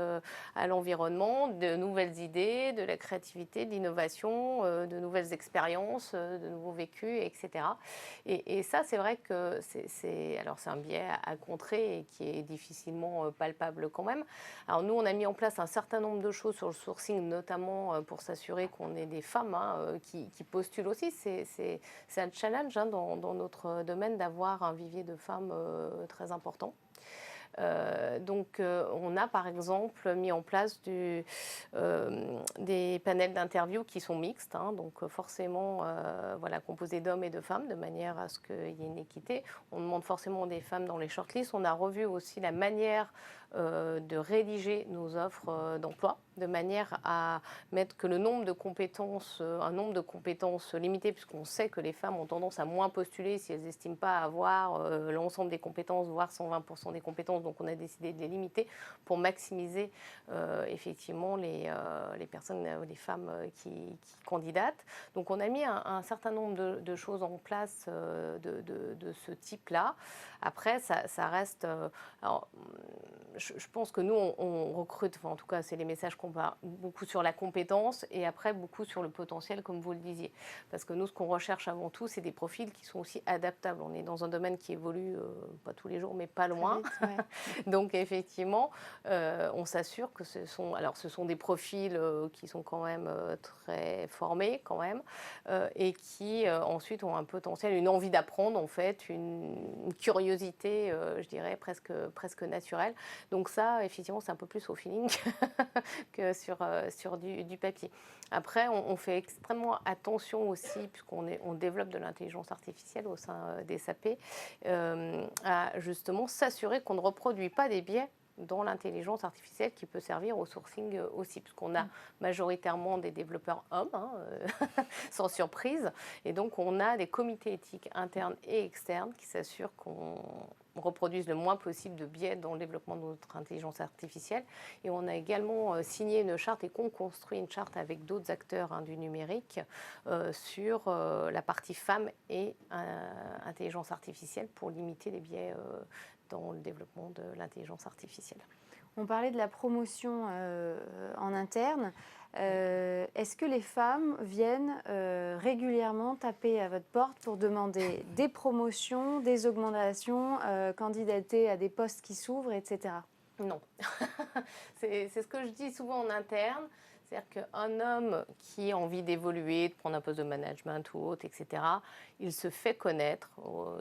à l'environnement, de nouvelles idées, de la créativité, de l'innovation, de nouvelles expériences, de nouveaux vécus, etc. Et ça, c'est vrai que c'est un biais à contrer et qui est difficilement palpable quand même. Alors nous, on a mis en place un certain nombre de choses sur le sourcing, notamment pour s'assurer qu'on ait des femmes qui postulent aussi. C'est un challenge dans notre domaine d'avoir un vivier de femmes très important. Donc, on a par exemple mis en place des panels d'interview qui sont mixtes, donc forcément composés d'hommes et de femmes, de manière à ce qu'il y ait une équité. On demande forcément des femmes dans les shortlists. On a revu aussi la manière de rédiger nos offres d'emploi, de manière à mettre que un nombre de compétences limité, puisqu'on sait que les femmes ont tendance à moins postuler si elles n'estiment pas avoir l'ensemble des compétences, voire 120% des compétences. Donc on a décidé de les limiter pour maximiser effectivement les personnes, les femmes qui candidatent. Donc on a mis un certain nombre de choses en place de ce type-là. Après, ça reste... je pense que nous, on recrute, en tout cas, c'est les messages qu'on va beaucoup sur la compétence et après beaucoup sur le potentiel, comme vous le disiez. Parce que nous, ce qu'on recherche avant tout, c'est des profils qui sont aussi adaptables. On est dans un domaine qui évolue, pas tous les jours, mais pas loin. Vite, ouais. Donc, effectivement, on s'assure que ce sont des profils qui sont quand même très formés, quand même, et qui, ensuite, ont un potentiel, une envie d'apprendre, en fait, une curiosité, je dirais, presque naturelle. Donc ça, effectivement, c'est un peu plus au feeling que sur du papier. Après, on fait extrêmement attention aussi, puisqu'on développe de l'intelligence artificielle au sein des SAP, à justement s'assurer qu'on ne reproduit pas des biais dans l'intelligence artificielle qui peut servir au sourcing aussi, puisqu'on a majoritairement des développeurs hommes, sans surprise, et donc on a des comités éthiques internes et externes qui s'assurent qu'on reproduise le moins possible de biais dans le développement de notre intelligence artificielle. Et on a également signé une charte et qu'on construit une charte avec d'autres acteurs du numérique sur la partie femmes et intelligence artificielle pour limiter les biais dans le développement de l'intelligence artificielle. On parlait de la promotion en interne. Est-ce que les femmes viennent régulièrement taper à votre porte pour demander des promotions, des augmentations, candidater à des postes qui s'ouvrent, etc. Non. C'est ce que je dis souvent en interne. C'est-à-dire qu'un homme qui a envie d'évoluer, de prendre un poste de management ou autre, etc., il se fait connaître,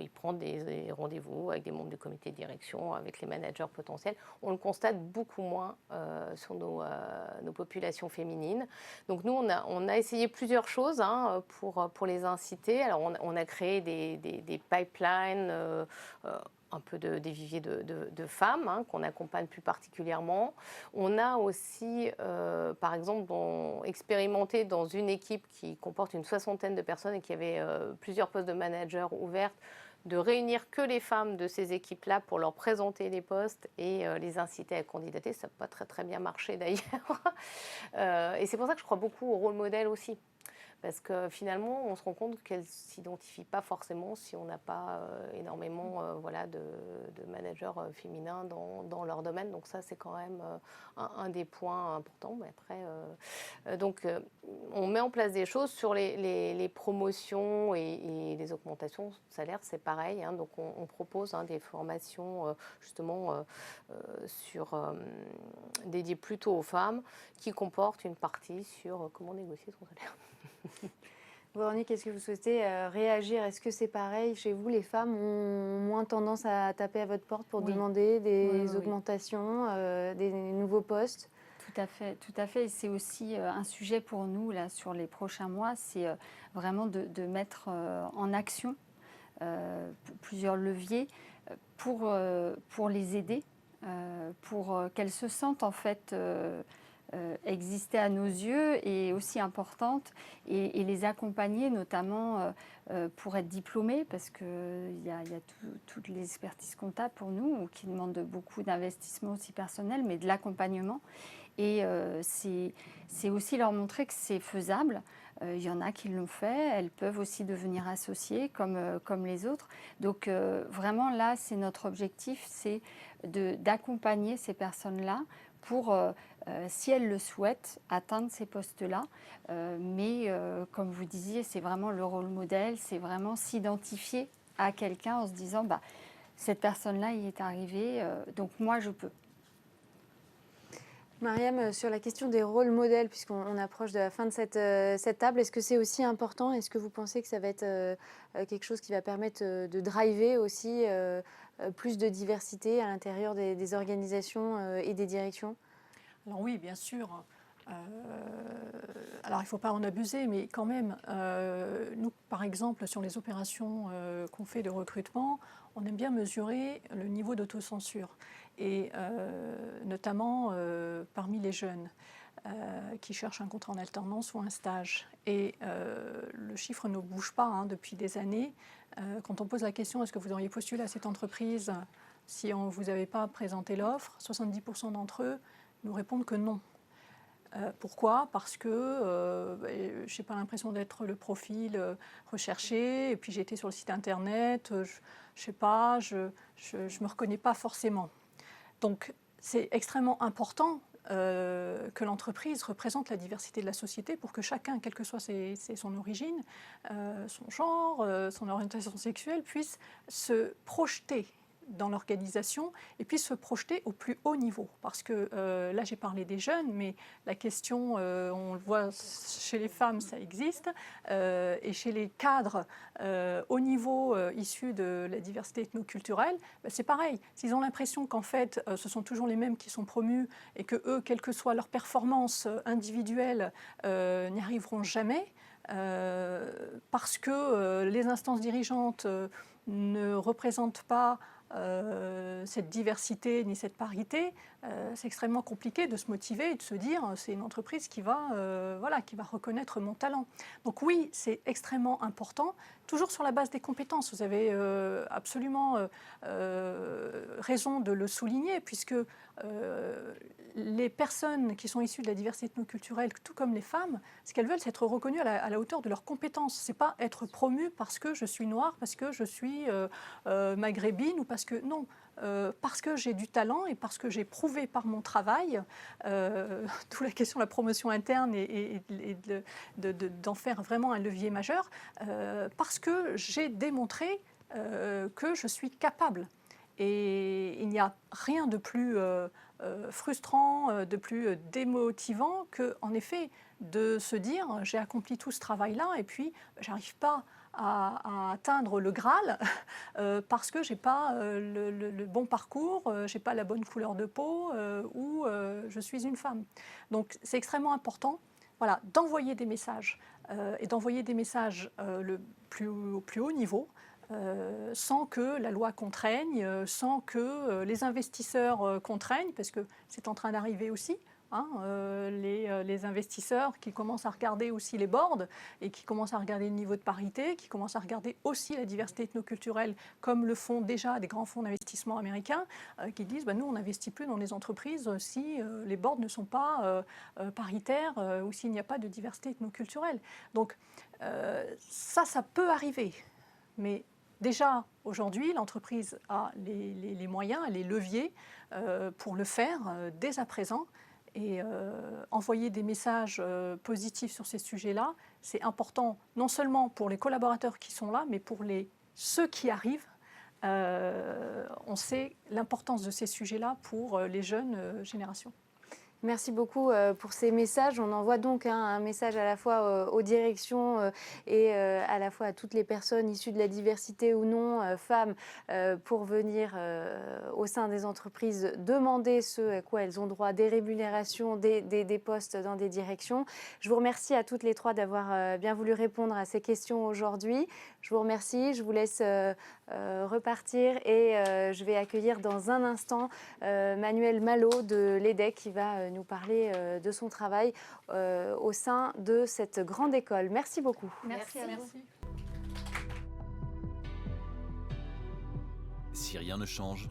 il prend des rendez-vous avec des membres du comité de direction, avec les managers potentiels. On le constate beaucoup moins sur nos populations féminines. Donc nous, on a essayé plusieurs choses pour les inciter. Alors on a créé des pipelines, un peu des viviers de femmes qu'on accompagne plus particulièrement. On a aussi, par exemple, expérimenté dans une équipe qui comporte une 60aine de personnes et qui avait plusieurs postes de manager ouverts, de réunir que les femmes de ces équipes-là pour leur présenter les postes et les inciter à candidater. Ça n'a pas très, très bien marché d'ailleurs. Et c'est pour ça que je crois beaucoup au rôle modèle aussi. Parce que finalement, on se rend compte qu'elles ne s'identifient pas forcément si on n'a pas énormément de managers féminins dans leur domaine. Donc ça, c'est quand même un des points importants. Mais après, on met en place des choses sur les promotions et les augmentations de salaire, c'est pareil. Donc on propose des formations justement dédiées plutôt aux femmes qui comportent une partie sur comment négocier son salaire. Véronique, est-ce que vous souhaitez réagir? Est-ce que c'est pareil chez vous? Les femmes ont moins tendance à taper à votre porte pour demander des augmentations, des nouveaux postes? Tout à fait. Et c'est aussi un sujet pour nous là, sur les prochains mois, c'est vraiment de mettre en action plusieurs leviers pour les aider, pour qu'elles se sentent en fait exister à nos yeux et aussi importantes et les accompagner notamment pour être diplômées parce qu'il y a toutes les expertises comptables pour nous qui demandent beaucoup d'investissement aussi personnel mais de l'accompagnement et c'est aussi leur montrer que c'est faisable. Il y en a qui l'ont fait, elles peuvent aussi devenir associées comme les autres. Donc vraiment là, c'est notre objectif, c'est d'accompagner ces personnes-là pour, si elles le souhaitent, atteindre ces postes-là. Mais comme vous disiez, c'est vraiment le rôle modèle, c'est vraiment s'identifier à quelqu'un en se disant cette personne-là y est arrivée, donc moi je peux. Mariam, sur la question des rôles modèles, puisqu'on approche de la fin de cette table, est-ce que c'est aussi important? Est-ce que vous pensez que ça va être quelque chose qui va permettre de driver aussi plus de diversité à l'intérieur des organisations et des directions? Alors oui, bien sûr. Alors il ne faut pas en abuser, mais quand même, nous, par exemple, sur les opérations qu'on fait de recrutement, on aime bien mesurer le niveau d'autocensure, et notamment parmi les jeunes qui cherchent un contrat en alternance ou un stage. Et le chiffre ne bouge pas depuis des années. Quand on pose la question, est-ce que vous auriez postulé à cette entreprise si on ne vous avait pas présenté l'offre, 70% d'entre eux nous répondent que non. Pourquoi? Parce que je n'ai pas l'impression d'être le profil recherché, et puis j'ai été sur le site internet, je ne sais pas, je me reconnais pas forcément. Donc c'est extrêmement important que l'entreprise représente la diversité de la société pour que chacun, quelle que soit son origine, son genre, son orientation sexuelle, puisse se projeter dans l'organisation et puis se projeter au plus haut niveau. Parce que là, j'ai parlé des jeunes, mais la question, on le voit chez les femmes, ça existe, et chez les cadres haut niveau issus de la diversité ethnoculturelle, c'est pareil. S'ils ont l'impression qu'en fait, ce sont toujours les mêmes qui sont promus et que eux, quelle que soit leur performance individuelle, n'y arriveront jamais, parce que les instances dirigeantes ne représentent pas cette diversité ni cette parité, c'est extrêmement compliqué de se motiver et de se dire c'est une entreprise qui va reconnaître mon talent. Donc oui, c'est extrêmement important, toujours sur la base des compétences. Vous avez absolument raison de le souligner, puisque les personnes qui sont issues de la diversité ethnoculturelle, tout comme les femmes, ce qu'elles veulent, c'est être reconnues à la hauteur de leurs compétences. Ce n'est pas être promue parce que je suis noire, parce que je suis maghrébine ou parce que... Non, parce que j'ai du talent et parce que j'ai prouvé par mon travail, d'où la question de la promotion interne et d'en faire vraiment un levier majeur, parce que j'ai démontré que je suis capable. Et il n'y a rien de plus frustrant, de plus démotivant que, en effet, de se dire j'ai accompli tout ce travail-là et puis j'arrive pas à atteindre le Graal parce que j'ai pas le bon parcours, j'ai pas la bonne couleur de peau ou je suis une femme. Donc c'est extrêmement important, voilà, d'envoyer des messages et d'envoyer des messages au plus haut niveau. Sans que la loi contraigne, sans que les investisseurs contraignent, parce que c'est en train d'arriver aussi, hein, les investisseurs qui commencent à regarder aussi les boards et qui commencent à regarder le niveau de parité, qui commencent à regarder aussi la diversité ethnoculturelle, comme le font déjà des grands fonds d'investissement américains, qui disent nous, on n'investit plus dans les entreprises si les boards ne sont pas paritaires ou s'il n'y a pas de diversité ethnoculturelle. Donc ça peut arriver, mais déjà, aujourd'hui, l'entreprise a les moyens, les leviers pour le faire dès à présent. Et envoyer des messages positifs sur ces sujets-là, c'est important non seulement pour les collaborateurs qui sont là, mais pour ceux qui arrivent. On sait l'importance de ces sujets-là pour les jeunes générations. Merci beaucoup pour ces messages. On envoie donc un message à la fois aux directions et à la fois à toutes les personnes issues de la diversité ou non, femmes, pour venir au sein des entreprises demander ce à quoi elles ont droit, des rémunérations, des postes dans des directions. Je vous remercie à toutes les trois d'avoir bien voulu répondre à ces questions aujourd'hui. Je vous remercie, je vous laisse repartir et je vais accueillir dans un instant Manuel Malo de l'EDEC qui va nous parler de son travail au sein de cette grande école. Merci beaucoup. Merci à vous. Si rien ne change,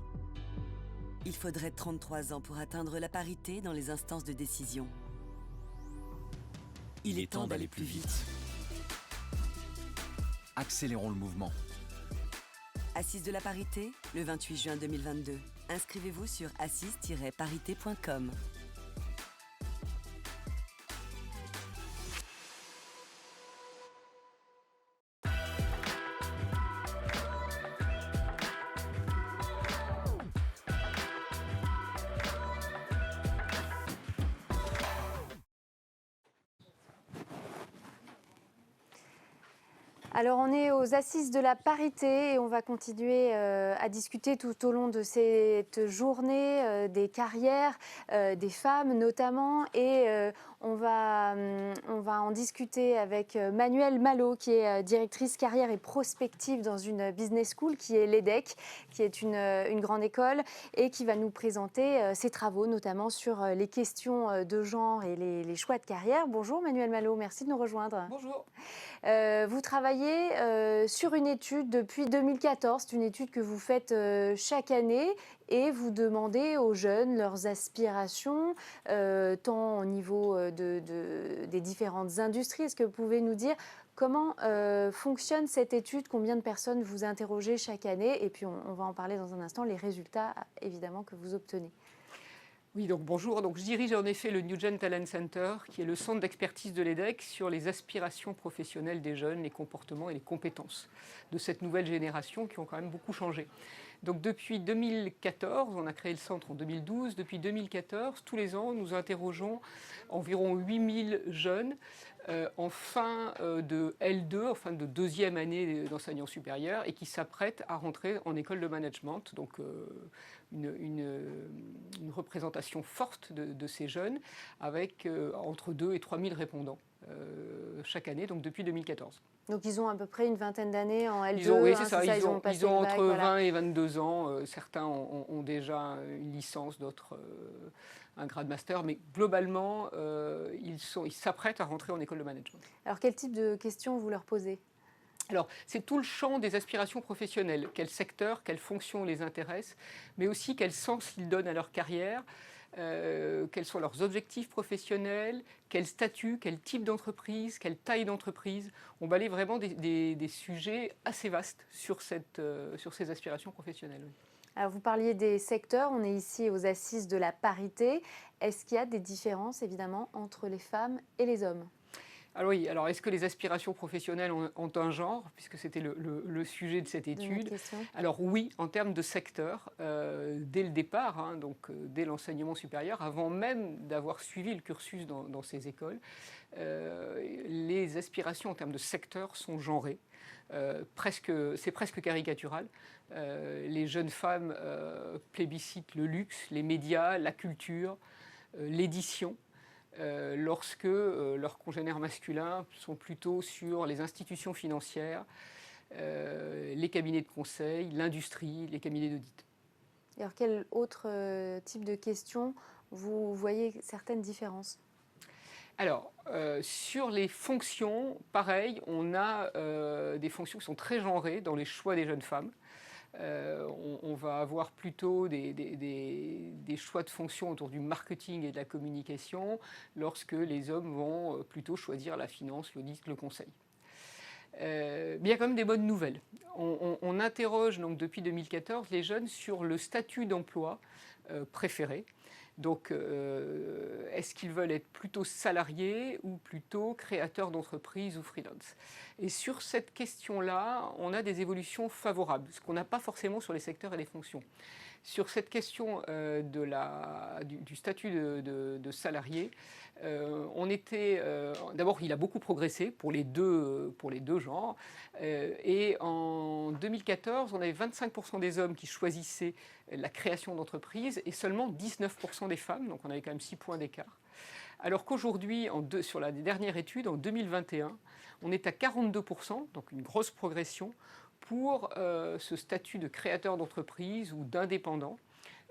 Il faudrait 33 ans pour atteindre la parité dans les instances de décision. il est temps d'aller plus vite. Accélérons le mouvement. Assises de la parité, le 28 juin 2022. Inscrivez-vous sur assise-parité.com. Alors on est aux assises de la parité et on va continuer à discuter tout au long de cette journée des carrières des femmes notamment et on va en discuter avec Manuel Malo qui est directrice carrière et prospective dans une business school qui est l'EDEC, qui est une grande école et qui va nous présenter ses travaux notamment sur les questions de genre et les choix de carrière. Bonjour Manuel Malo, merci de nous rejoindre. Bonjour. Vous travaillez sur une étude depuis 2014, c'est une étude que vous faites chaque année et vous demandez aux jeunes leurs aspirations, tant au niveau des différentes industries. Est-ce que vous pouvez nous dire comment fonctionne cette étude, combien de personnes vous interrogez chaque année et puis on va en parler dans un instant, les résultats évidemment que vous obtenez. Oui, donc bonjour. Donc, je dirige en effet le New Gen Talent Center, qui est le centre d'expertise de l'EDEC sur les aspirations professionnelles des jeunes, les comportements et les compétences de cette nouvelle génération qui ont quand même beaucoup changé. Donc depuis 2014, on a créé le centre en 2012, depuis 2014, tous les ans, nous interrogeons environ 8000 jeunes en fin de L2, en fin de deuxième année d'enseignement supérieur et qui s'apprêtent à rentrer en école de management. Donc une représentation forte de ces jeunes avec entre 2 et 3 000 répondants chaque année, donc depuis 2014. Donc ils ont à peu près une vingtaine d'années en L2. Oui, c'est ça. Ils ont passé entre le bac, 20 et 22 ans. Certains ont déjà une licence, d'autres un grade master. Mais globalement, ils s'apprêtent à rentrer en école de management. Alors quel type de questions vous leur posez ? Alors, c'est tout le champ des aspirations professionnelles. Quel secteur, quelle fonction les intéresse, mais aussi quel sens ils donnent à leur carrière, quels sont leurs objectifs professionnels, quel statut, quel type d'entreprise, quelle taille d'entreprise. On balaye vraiment des sujets assez vastes sur ces aspirations professionnelles. Alors, vous parliez des secteurs, on est ici aux assises de la parité. Est-ce qu'il y a des différences, évidemment, entre les femmes et les hommes ? Alors oui, alors est-ce que les aspirations professionnelles ont un genre, puisque c'était le sujet de cette étude? Alors oui, en termes de secteur, dès le départ, hein, donc dès l'enseignement supérieur, avant même d'avoir suivi le cursus dans ces écoles, les aspirations en termes de secteur sont genrées. C'est presque caricatural. Les jeunes femmes plébiscitent le luxe, les médias, la culture, l'édition. Lorsque leurs congénères masculins sont plutôt sur les institutions financières, les cabinets de conseil, l'industrie, les cabinets d'audit. Alors, quel autre type de questions vous voyez certaines différences? Alors, sur les fonctions, pareil, on a des fonctions qui sont très genrées dans les choix des jeunes femmes. On va avoir plutôt des choix de fonctions autour du marketing et de la communication, lorsque les hommes vont plutôt choisir la finance, l'audit, le conseil. Mais il y a quand même des bonnes nouvelles. On interroge donc depuis 2014 les jeunes sur le statut d'emploi préféré. Donc, est-ce qu'ils veulent être plutôt salariés ou plutôt créateurs d'entreprises ou freelance? Et sur cette question-là, on a des évolutions favorables, ce qu'on n'a pas forcément sur les secteurs et les fonctions. Sur cette question du statut de salarié, d'abord, il a beaucoup progressé pour les deux genres. Et en 2014, on avait 25% des hommes qui choisissaient la création d'entreprises et seulement 19% des femmes, donc on avait quand même 6 points d'écart. Alors qu'aujourd'hui, sur la dernière étude, en 2021, on est à 42%, donc une grosse progression pour ce statut de créateur d'entreprise ou d'indépendant,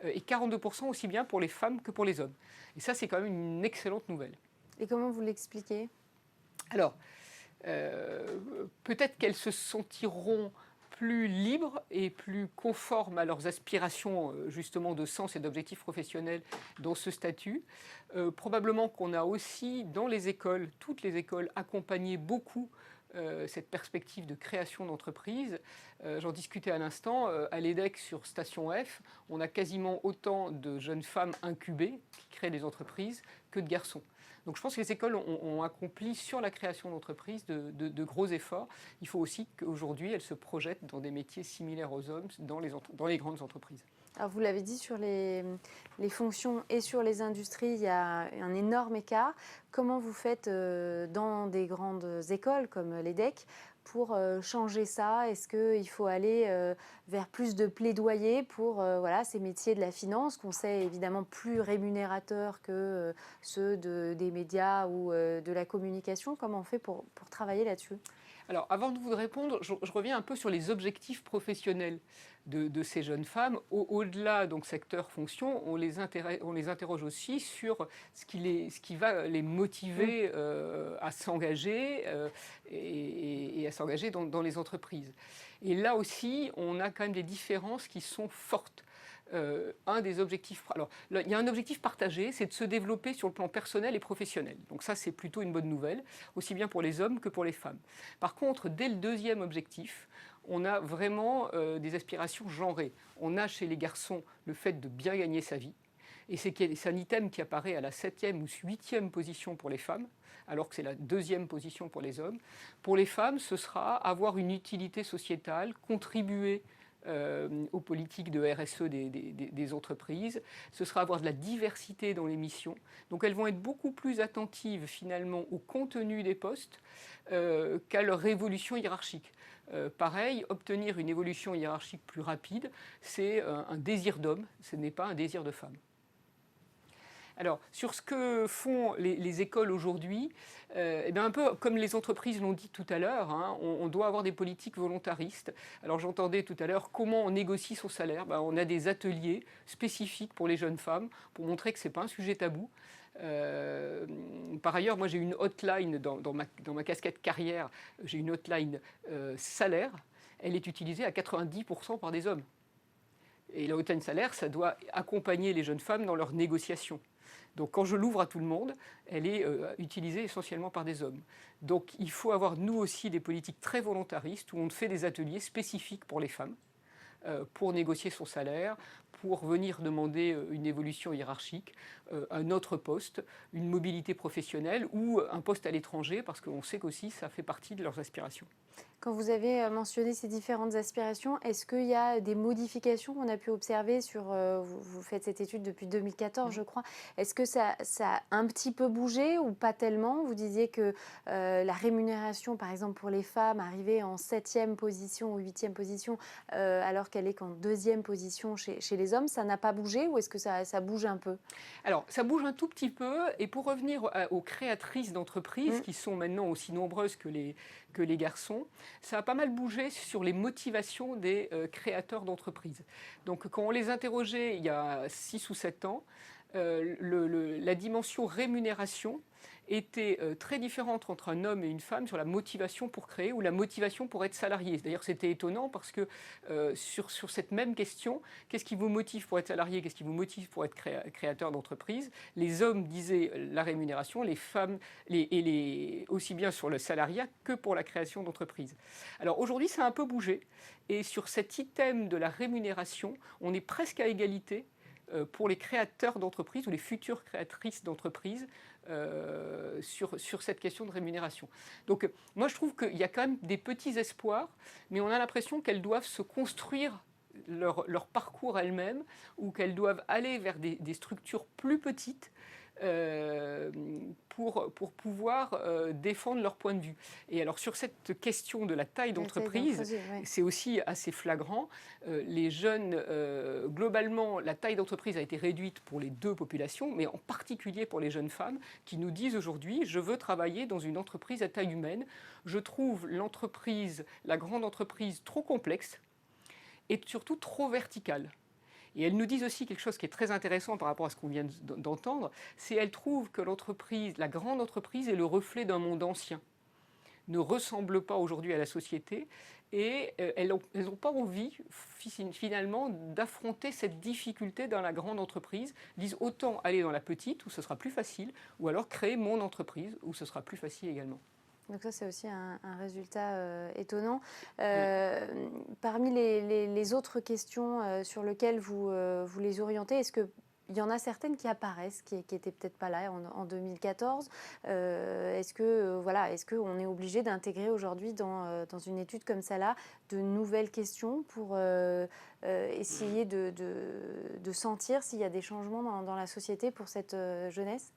et 42% aussi bien pour les femmes que pour les hommes. Et ça, c'est quand même une excellente nouvelle. Et comment vous l'expliquez? Alors, peut-être qu'elles se sentiront plus libres et plus conformes à leurs aspirations justement de sens et d'objectifs professionnels dans ce statut. Probablement qu'on a aussi dans les écoles, toutes les écoles, accompagné beaucoup cette perspective de création d'entreprise. J'en discutais à l'instant, à l'EDEC sur Station F, on a quasiment autant de jeunes femmes incubées qui créent des entreprises que de garçons. Donc je pense que les écoles ont accompli sur la création d'entreprises de gros efforts. Il faut aussi qu'aujourd'hui, elles se projettent dans des métiers similaires aux hommes dans les grandes entreprises. Alors vous l'avez dit, sur les fonctions et sur les industries, il y a un énorme écart. Comment vous faites dans des grandes écoles comme l'EDEC pour changer ça? Est-ce qu'il faut aller vers plus de plaidoyer pour ces métiers de la finance, qu'on sait évidemment plus rémunérateurs que ceux des médias ou de la communication? Comment on fait pour travailler là-dessus? Alors, avant de vous répondre, je reviens un peu sur les objectifs professionnels de ces jeunes femmes. Au-delà, donc, secteur-fonction, on les interroge aussi sur ce qui va les motiver à s'engager et à s'engager dans les entreprises. Et là aussi, on a quand même des différences qui sont fortes. Un des objectifs, alors là, il y a un objectif partagé, c'est de se développer sur le plan personnel et professionnel. Donc ça, c'est plutôt une bonne nouvelle, aussi bien pour les hommes que pour les femmes. Par contre, dès le deuxième objectif, on a vraiment des aspirations genrées. On a chez les garçons le fait de bien gagner sa vie, et c'est un item qui apparaît à la 7e ou 8e position pour les femmes, alors que c'est la 2e position pour les hommes. Pour les femmes, ce sera avoir une utilité sociétale, contribuer aux politiques de RSE des entreprises. Ce sera avoir de la diversité dans les missions. Donc elles vont être beaucoup plus attentives finalement au contenu des postes qu'à leur évolution hiérarchique. Pareil, obtenir une évolution hiérarchique plus rapide, c'est un désir d'homme, ce n'est pas un désir de femme. Alors, sur ce que font les écoles aujourd'hui, un peu comme les entreprises l'ont dit tout à l'heure, hein, on doit avoir des politiques volontaristes. Alors, j'entendais tout à l'heure comment on négocie son salaire. On a des ateliers spécifiques pour les jeunes femmes pour montrer que ce n'est pas un sujet tabou. Par ailleurs, moi j'ai une hotline dans ma casquette carrière, j'ai une hotline salaire. Elle est utilisée à 90% par des hommes. Et la hotline salaire, ça doit accompagner les jeunes femmes dans leurs négociations. Donc quand je l'ouvre à tout le monde, elle est utilisée essentiellement par des hommes. Donc il faut avoir, nous aussi, des politiques très volontaristes où on fait des ateliers spécifiques pour les femmes. pour négocier son salaire, pour venir demander une évolution hiérarchique, un autre poste, une mobilité professionnelle ou un poste à l'étranger, parce qu'on sait qu'aussi ça fait partie de leurs aspirations. Quand vous avez mentionné ces différentes aspirations, est-ce qu'il y a des modifications qu'on a pu observer sur, vous faites cette étude depuis 2014, je crois, est-ce que ça a un petit peu bougé ou pas tellement? Vous disiez que la rémunération, par exemple, pour les femmes, arrivait en 7e position ou 8e position, alors qu'elle est qu'en 2e position chez les hommes. Ça n'a pas bougé ou est-ce que ça bouge un peu? Alors, ça bouge un tout petit peu. Et pour revenir aux créatrices d'entreprises, qui sont maintenant aussi nombreuses que les garçons, ça a pas mal bougé sur les motivations des créateurs d'entreprises. Donc, quand on les interrogeait il y a 6 ou 7 ans, la dimension rémunération était très différente entre un homme et une femme sur la motivation pour créer ou la motivation pour être salarié. D'ailleurs, c'était étonnant parce que sur cette même question, qu'est-ce qui vous motive pour être salarié, qu'est-ce qui vous motive pour être créateur d'entreprise, les hommes disaient la rémunération, les femmes, aussi bien sur le salariat que pour la création d'entreprise. Alors aujourd'hui, ça a un peu bougé et sur cet item de la rémunération, on est presque à égalité pour les créateurs d'entreprises ou les futures créatrices d'entreprises sur cette question de rémunération. Donc moi je trouve qu'il y a quand même des petits espoirs, mais on a l'impression qu'elles doivent se construire leur parcours elles-mêmes ou qu'elles doivent aller vers des structures plus petites pour pouvoir défendre leur point de vue. Et alors sur cette question de la taille d'entreprise, c'est aussi assez flagrant. Les jeunes, globalement, la taille d'entreprise a été réduite pour les deux populations, mais en particulier pour les jeunes femmes qui nous disent aujourd'hui « je veux travailler dans une entreprise à taille humaine, je trouve l'entreprise, la grande entreprise trop complexe et surtout trop verticale ». Et elles nous disent aussi quelque chose qui est très intéressant par rapport à ce qu'on vient d'entendre, c'est qu'elles trouvent que l'entreprise, la grande entreprise, est le reflet d'un monde ancien, ne ressemble pas aujourd'hui à la société, et elles n'ont pas envie finalement d'affronter cette difficulté dans la grande entreprise, disent autant aller dans la petite où ce sera plus facile, ou alors créer mon entreprise où ce sera plus facile également. Donc ça, c'est aussi un résultat étonnant. Parmi les autres questions sur lesquelles vous les orientez, est-ce qu'il y en a certaines qui apparaissent, qui n'étaient peut-être pas là en 2014 Est-ce qu'on est obligé d'intégrer aujourd'hui dans une étude comme celle-là de nouvelles questions pour essayer de sentir s'il y a des changements dans la société pour cette jeunesse ?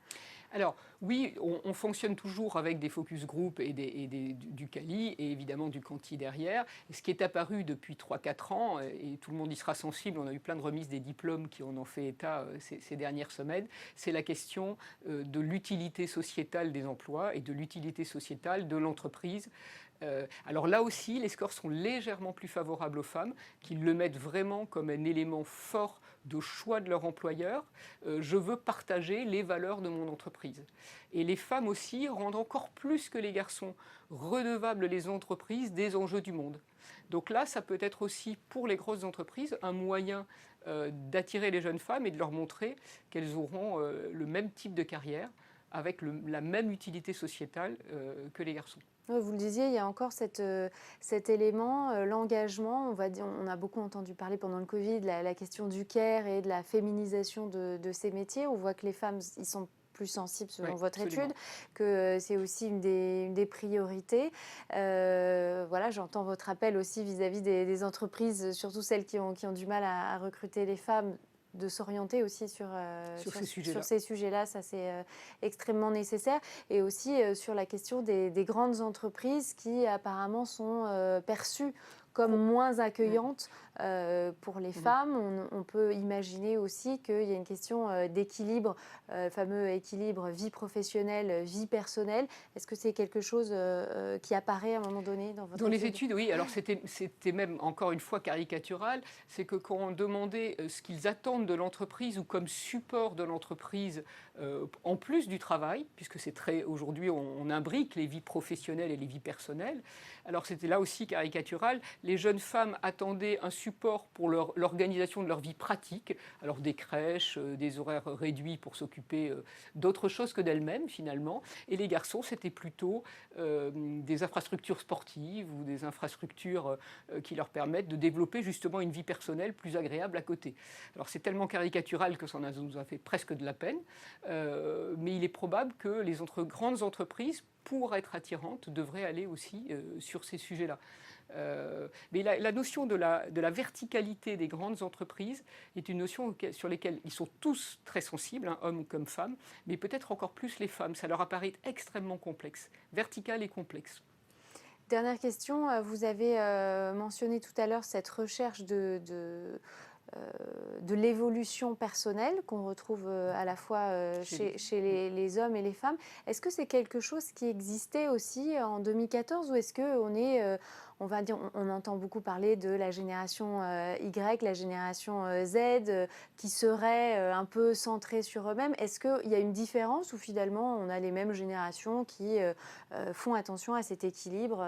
Alors oui, on fonctionne toujours avec des focus group et du Cali et évidemment du Quanti derrière. Et ce qui est apparu depuis 3-4 ans, et tout le monde y sera sensible, on a eu plein de remises des diplômes qui en ont fait état ces dernières semaines, c'est la question de l'utilité sociétale des emplois et de l'utilité sociétale de l'entreprise. Alors là aussi, les scores sont légèrement plus favorables aux femmes, qui le mettent vraiment comme un élément fort de choix de leur employeur. Je veux partager les valeurs de mon entreprise. Et les femmes aussi rendent encore plus que les garçons redevables les entreprises des enjeux du monde. Donc là, ça peut être aussi pour les grosses entreprises un moyen d'attirer les jeunes femmes et de leur montrer qu'elles auront le même type de carrière avec la même utilité sociétale que les garçons. Vous le disiez, il y a encore cet élément, l'engagement. On a beaucoup entendu parler pendant le Covid, la question du care et de la féminisation de ces métiers. On voit que les femmes, ils sont plus sensibles selon votre étude, que c'est aussi une des priorités. J'entends votre appel aussi vis-à-vis des entreprises, surtout celles qui ont du mal à recruter les femmes, de s'orienter aussi sur ces sujets-là, ça c'est extrêmement nécessaire. Et aussi sur la question des grandes entreprises qui apparemment sont perçues comme moins accueillantes pour les femmes. On peut imaginer aussi qu'il y a une question d'équilibre, fameux équilibre vie professionnelle, vie personnelle. Est-ce que c'est quelque chose qui apparaît à un moment donné dans votre étude ? Dans les études, oui. Alors c'était même encore une fois caricatural. C'est que quand on demandait ce qu'ils attendent de l'entreprise ou comme support de l'entreprise en plus du travail, puisque c'est aujourd'hui on imbrique les vies professionnelles et les vies personnelles. Alors c'était là aussi caricatural. les jeunes femmes attendaient un support pour l'organisation de leur vie pratique, alors des crèches, des horaires réduits pour s'occuper d'autre chose que d'elles-mêmes finalement, et les garçons c'était plutôt des infrastructures sportives ou des infrastructures qui leur permettent de développer justement une vie personnelle plus agréable à côté. Alors c'est tellement caricatural que ça nous a fait presque de la peine, mais il est probable que les grandes entreprises, pour être attirantes, devraient aller aussi sur ces sujets-là. Mais la notion de la verticalité des grandes entreprises est une notion sur laquelle ils sont tous très sensibles, hein, hommes comme femmes, mais peut-être encore plus les femmes. Ça leur apparaît extrêmement complexe, vertical et complexe. Dernière question, vous avez mentionné tout à l'heure cette recherche de l'évolution personnelle qu'on retrouve à la fois chez les hommes et les femmes. Est-ce que c'est quelque chose qui existait aussi en 2014 ou est-ce qu'on est, on va dire, on entend beaucoup parler de la génération Y, la génération Z, qui serait un peu centrée sur eux-mêmes. Est-ce qu'il y a une différence ou finalement on a les mêmes générations qui font attention à cet équilibre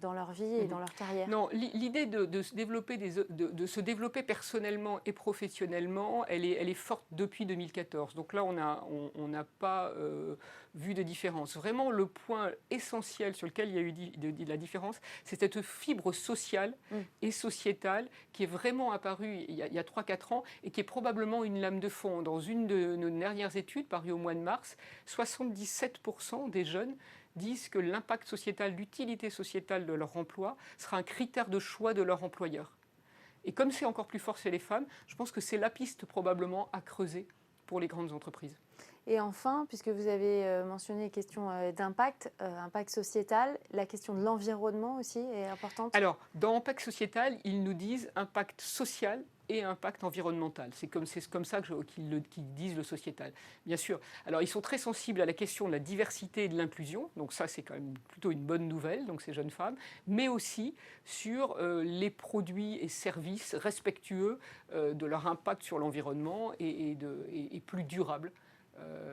dans leur vie et dans leur carrière? Non, l'idée de se développer personnellement et professionnellement, elle est forte depuis 2014. Donc là, on n'a pas vu de différence. Vraiment, le point essentiel sur lequel il y a eu de la différence, c'est cette fibre sociale et sociétale qui est vraiment apparue il y a 3-4 ans et qui est probablement une lame de fond. Dans une de nos dernières études, parue au mois de mars, 77% des jeunes disent que l'impact sociétal, l'utilité sociétale de leur emploi sera un critère de choix de leur employeur. Et comme c'est encore plus fort chez les femmes, je pense que c'est la piste probablement à creuser pour les grandes entreprises. Et enfin, puisque vous avez mentionné les questions d'impact, impact sociétal, la question de l'environnement aussi est importante. Alors, dans impact sociétal, ils nous disent impact social et impact environnemental. C'est comme ça qu'ils disent le sociétal. Bien sûr. Alors, ils sont très sensibles à la question de la diversité et de l'inclusion. Donc ça, c'est quand même plutôt une bonne nouvelle, donc ces jeunes femmes. Mais aussi sur les produits et services respectueux de leur impact sur l'environnement et plus durables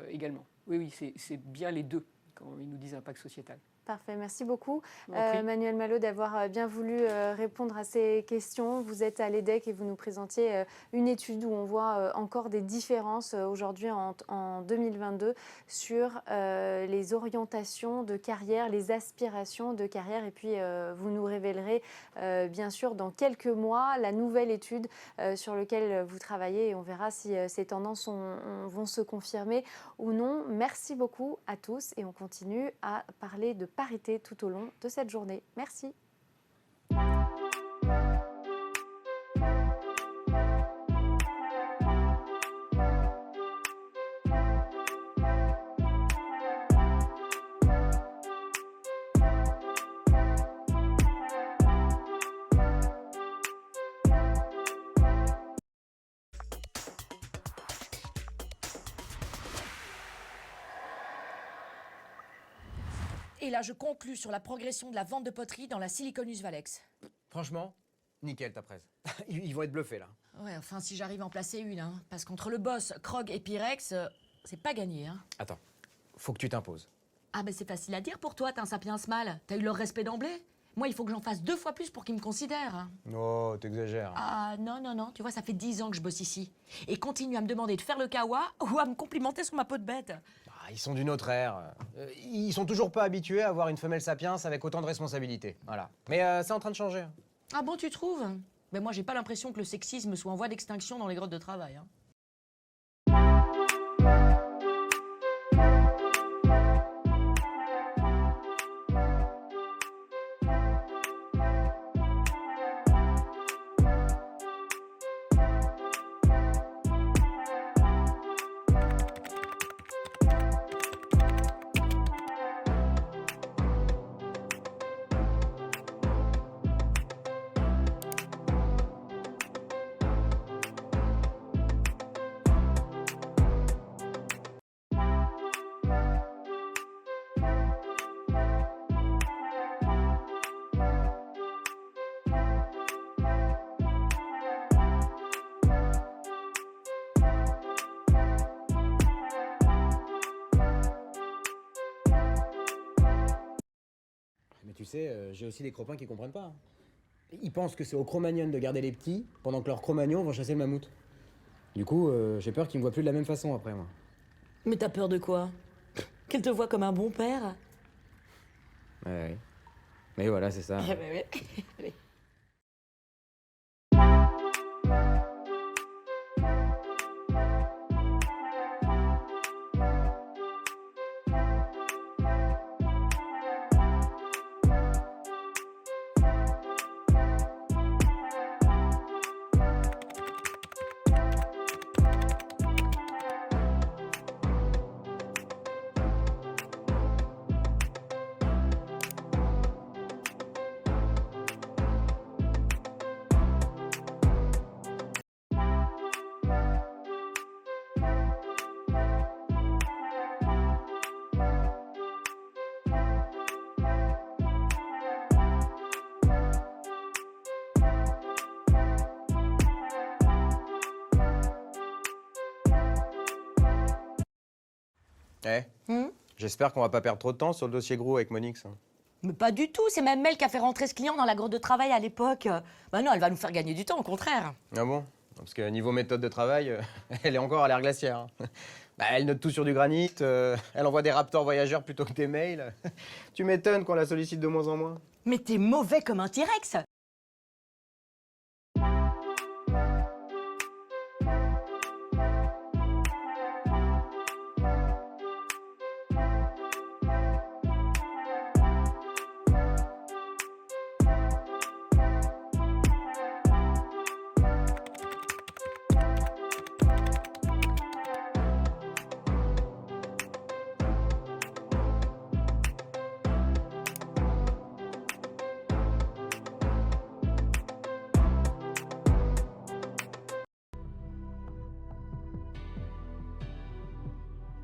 également. Oui, c'est bien les deux quand ils nous disent impact sociétal. Parfait, merci beaucoup Manuel Malo d'avoir bien voulu répondre à ces questions. Vous êtes à l'EDEC et vous nous présentiez une étude où on voit encore des différences aujourd'hui en 2022 sur les orientations de carrière, les aspirations de carrière. Et puis vous nous révélerez bien sûr dans quelques mois la nouvelle étude sur laquelle vous travaillez et on verra si ces tendances vont se confirmer ou non. Merci beaucoup à tous et on continue à parler de parité tout au long de cette journée. Merci. Et là, je conclus sur la progression de la vente de poterie dans la Siliconus Valex. Franchement, nickel ta presse. Ils vont être bluffés là. Ouais, enfin, si j'arrive à en placer une, hein, parce qu'entre le boss, Krog et Pyrex, c'est pas gagné, hein. Attends, faut que tu t'imposes. Ah, ben c'est facile à dire pour toi, t'es un sapiens mâle. T'as eu leur respect d'emblée. Moi, il faut que j'en fasse 2 fois plus pour qu'ils me considèrent. Hein. Oh, t'exagères. Ah, non, tu vois, ça fait 10 ans que je bosse ici. Et continue à me demander de faire le kawa ou à me complimenter sur ma peau de bête. Ah, ils sont d'une autre ère. Ils sont toujours pas habitués à avoir une femelle sapiens avec autant de responsabilités. Voilà. Mais c'est en train de changer. Ah bon, tu trouves? Ben moi, j'ai pas l'impression que le sexisme soit en voie d'extinction dans les grottes de travail. Hein. tu sais, j'ai aussi des copains qui comprennent pas. Ils pensent que c'est aux Cro-Magnons de garder les petits, pendant que leurs Cro-Magnons vont chasser le mammouth. Du coup, j'ai peur qu'ils me voient plus de la même façon après, moi. Mais t'as peur de quoi? Qu'elle te voit comme un bon père? Ouais. Mais voilà, c'est ça. Eh ben ouais. Allez. Eh, j'espère qu'on va pas perdre trop de temps sur le dossier gros avec Monix. Mais pas du tout, c'est même elle qui a fait rentrer ce client dans la grotte de travail à l'époque. Bah non, elle va nous faire gagner du temps, au contraire. Ah bon? Parce que niveau méthode de travail, elle est encore à l'air glaciaire. Bah, elle note tout sur du granit, elle envoie des raptors voyageurs plutôt que des mails. Tu m'étonnes qu'on la sollicite de moins en moins. Mais t'es mauvais comme un T-Rex.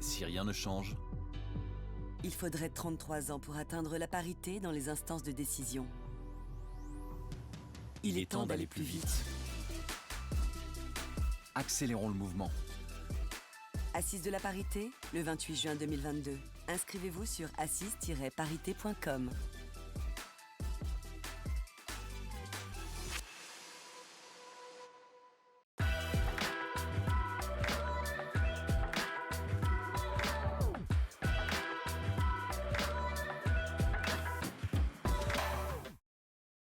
Si rien ne change, Il faudrait 33 ans pour atteindre la parité dans les instances de décision. il est temps d'aller plus vite. Accélérons le mouvement. Assises de la parité, le 28 juin 2022. Inscrivez-vous sur assise-parité.com.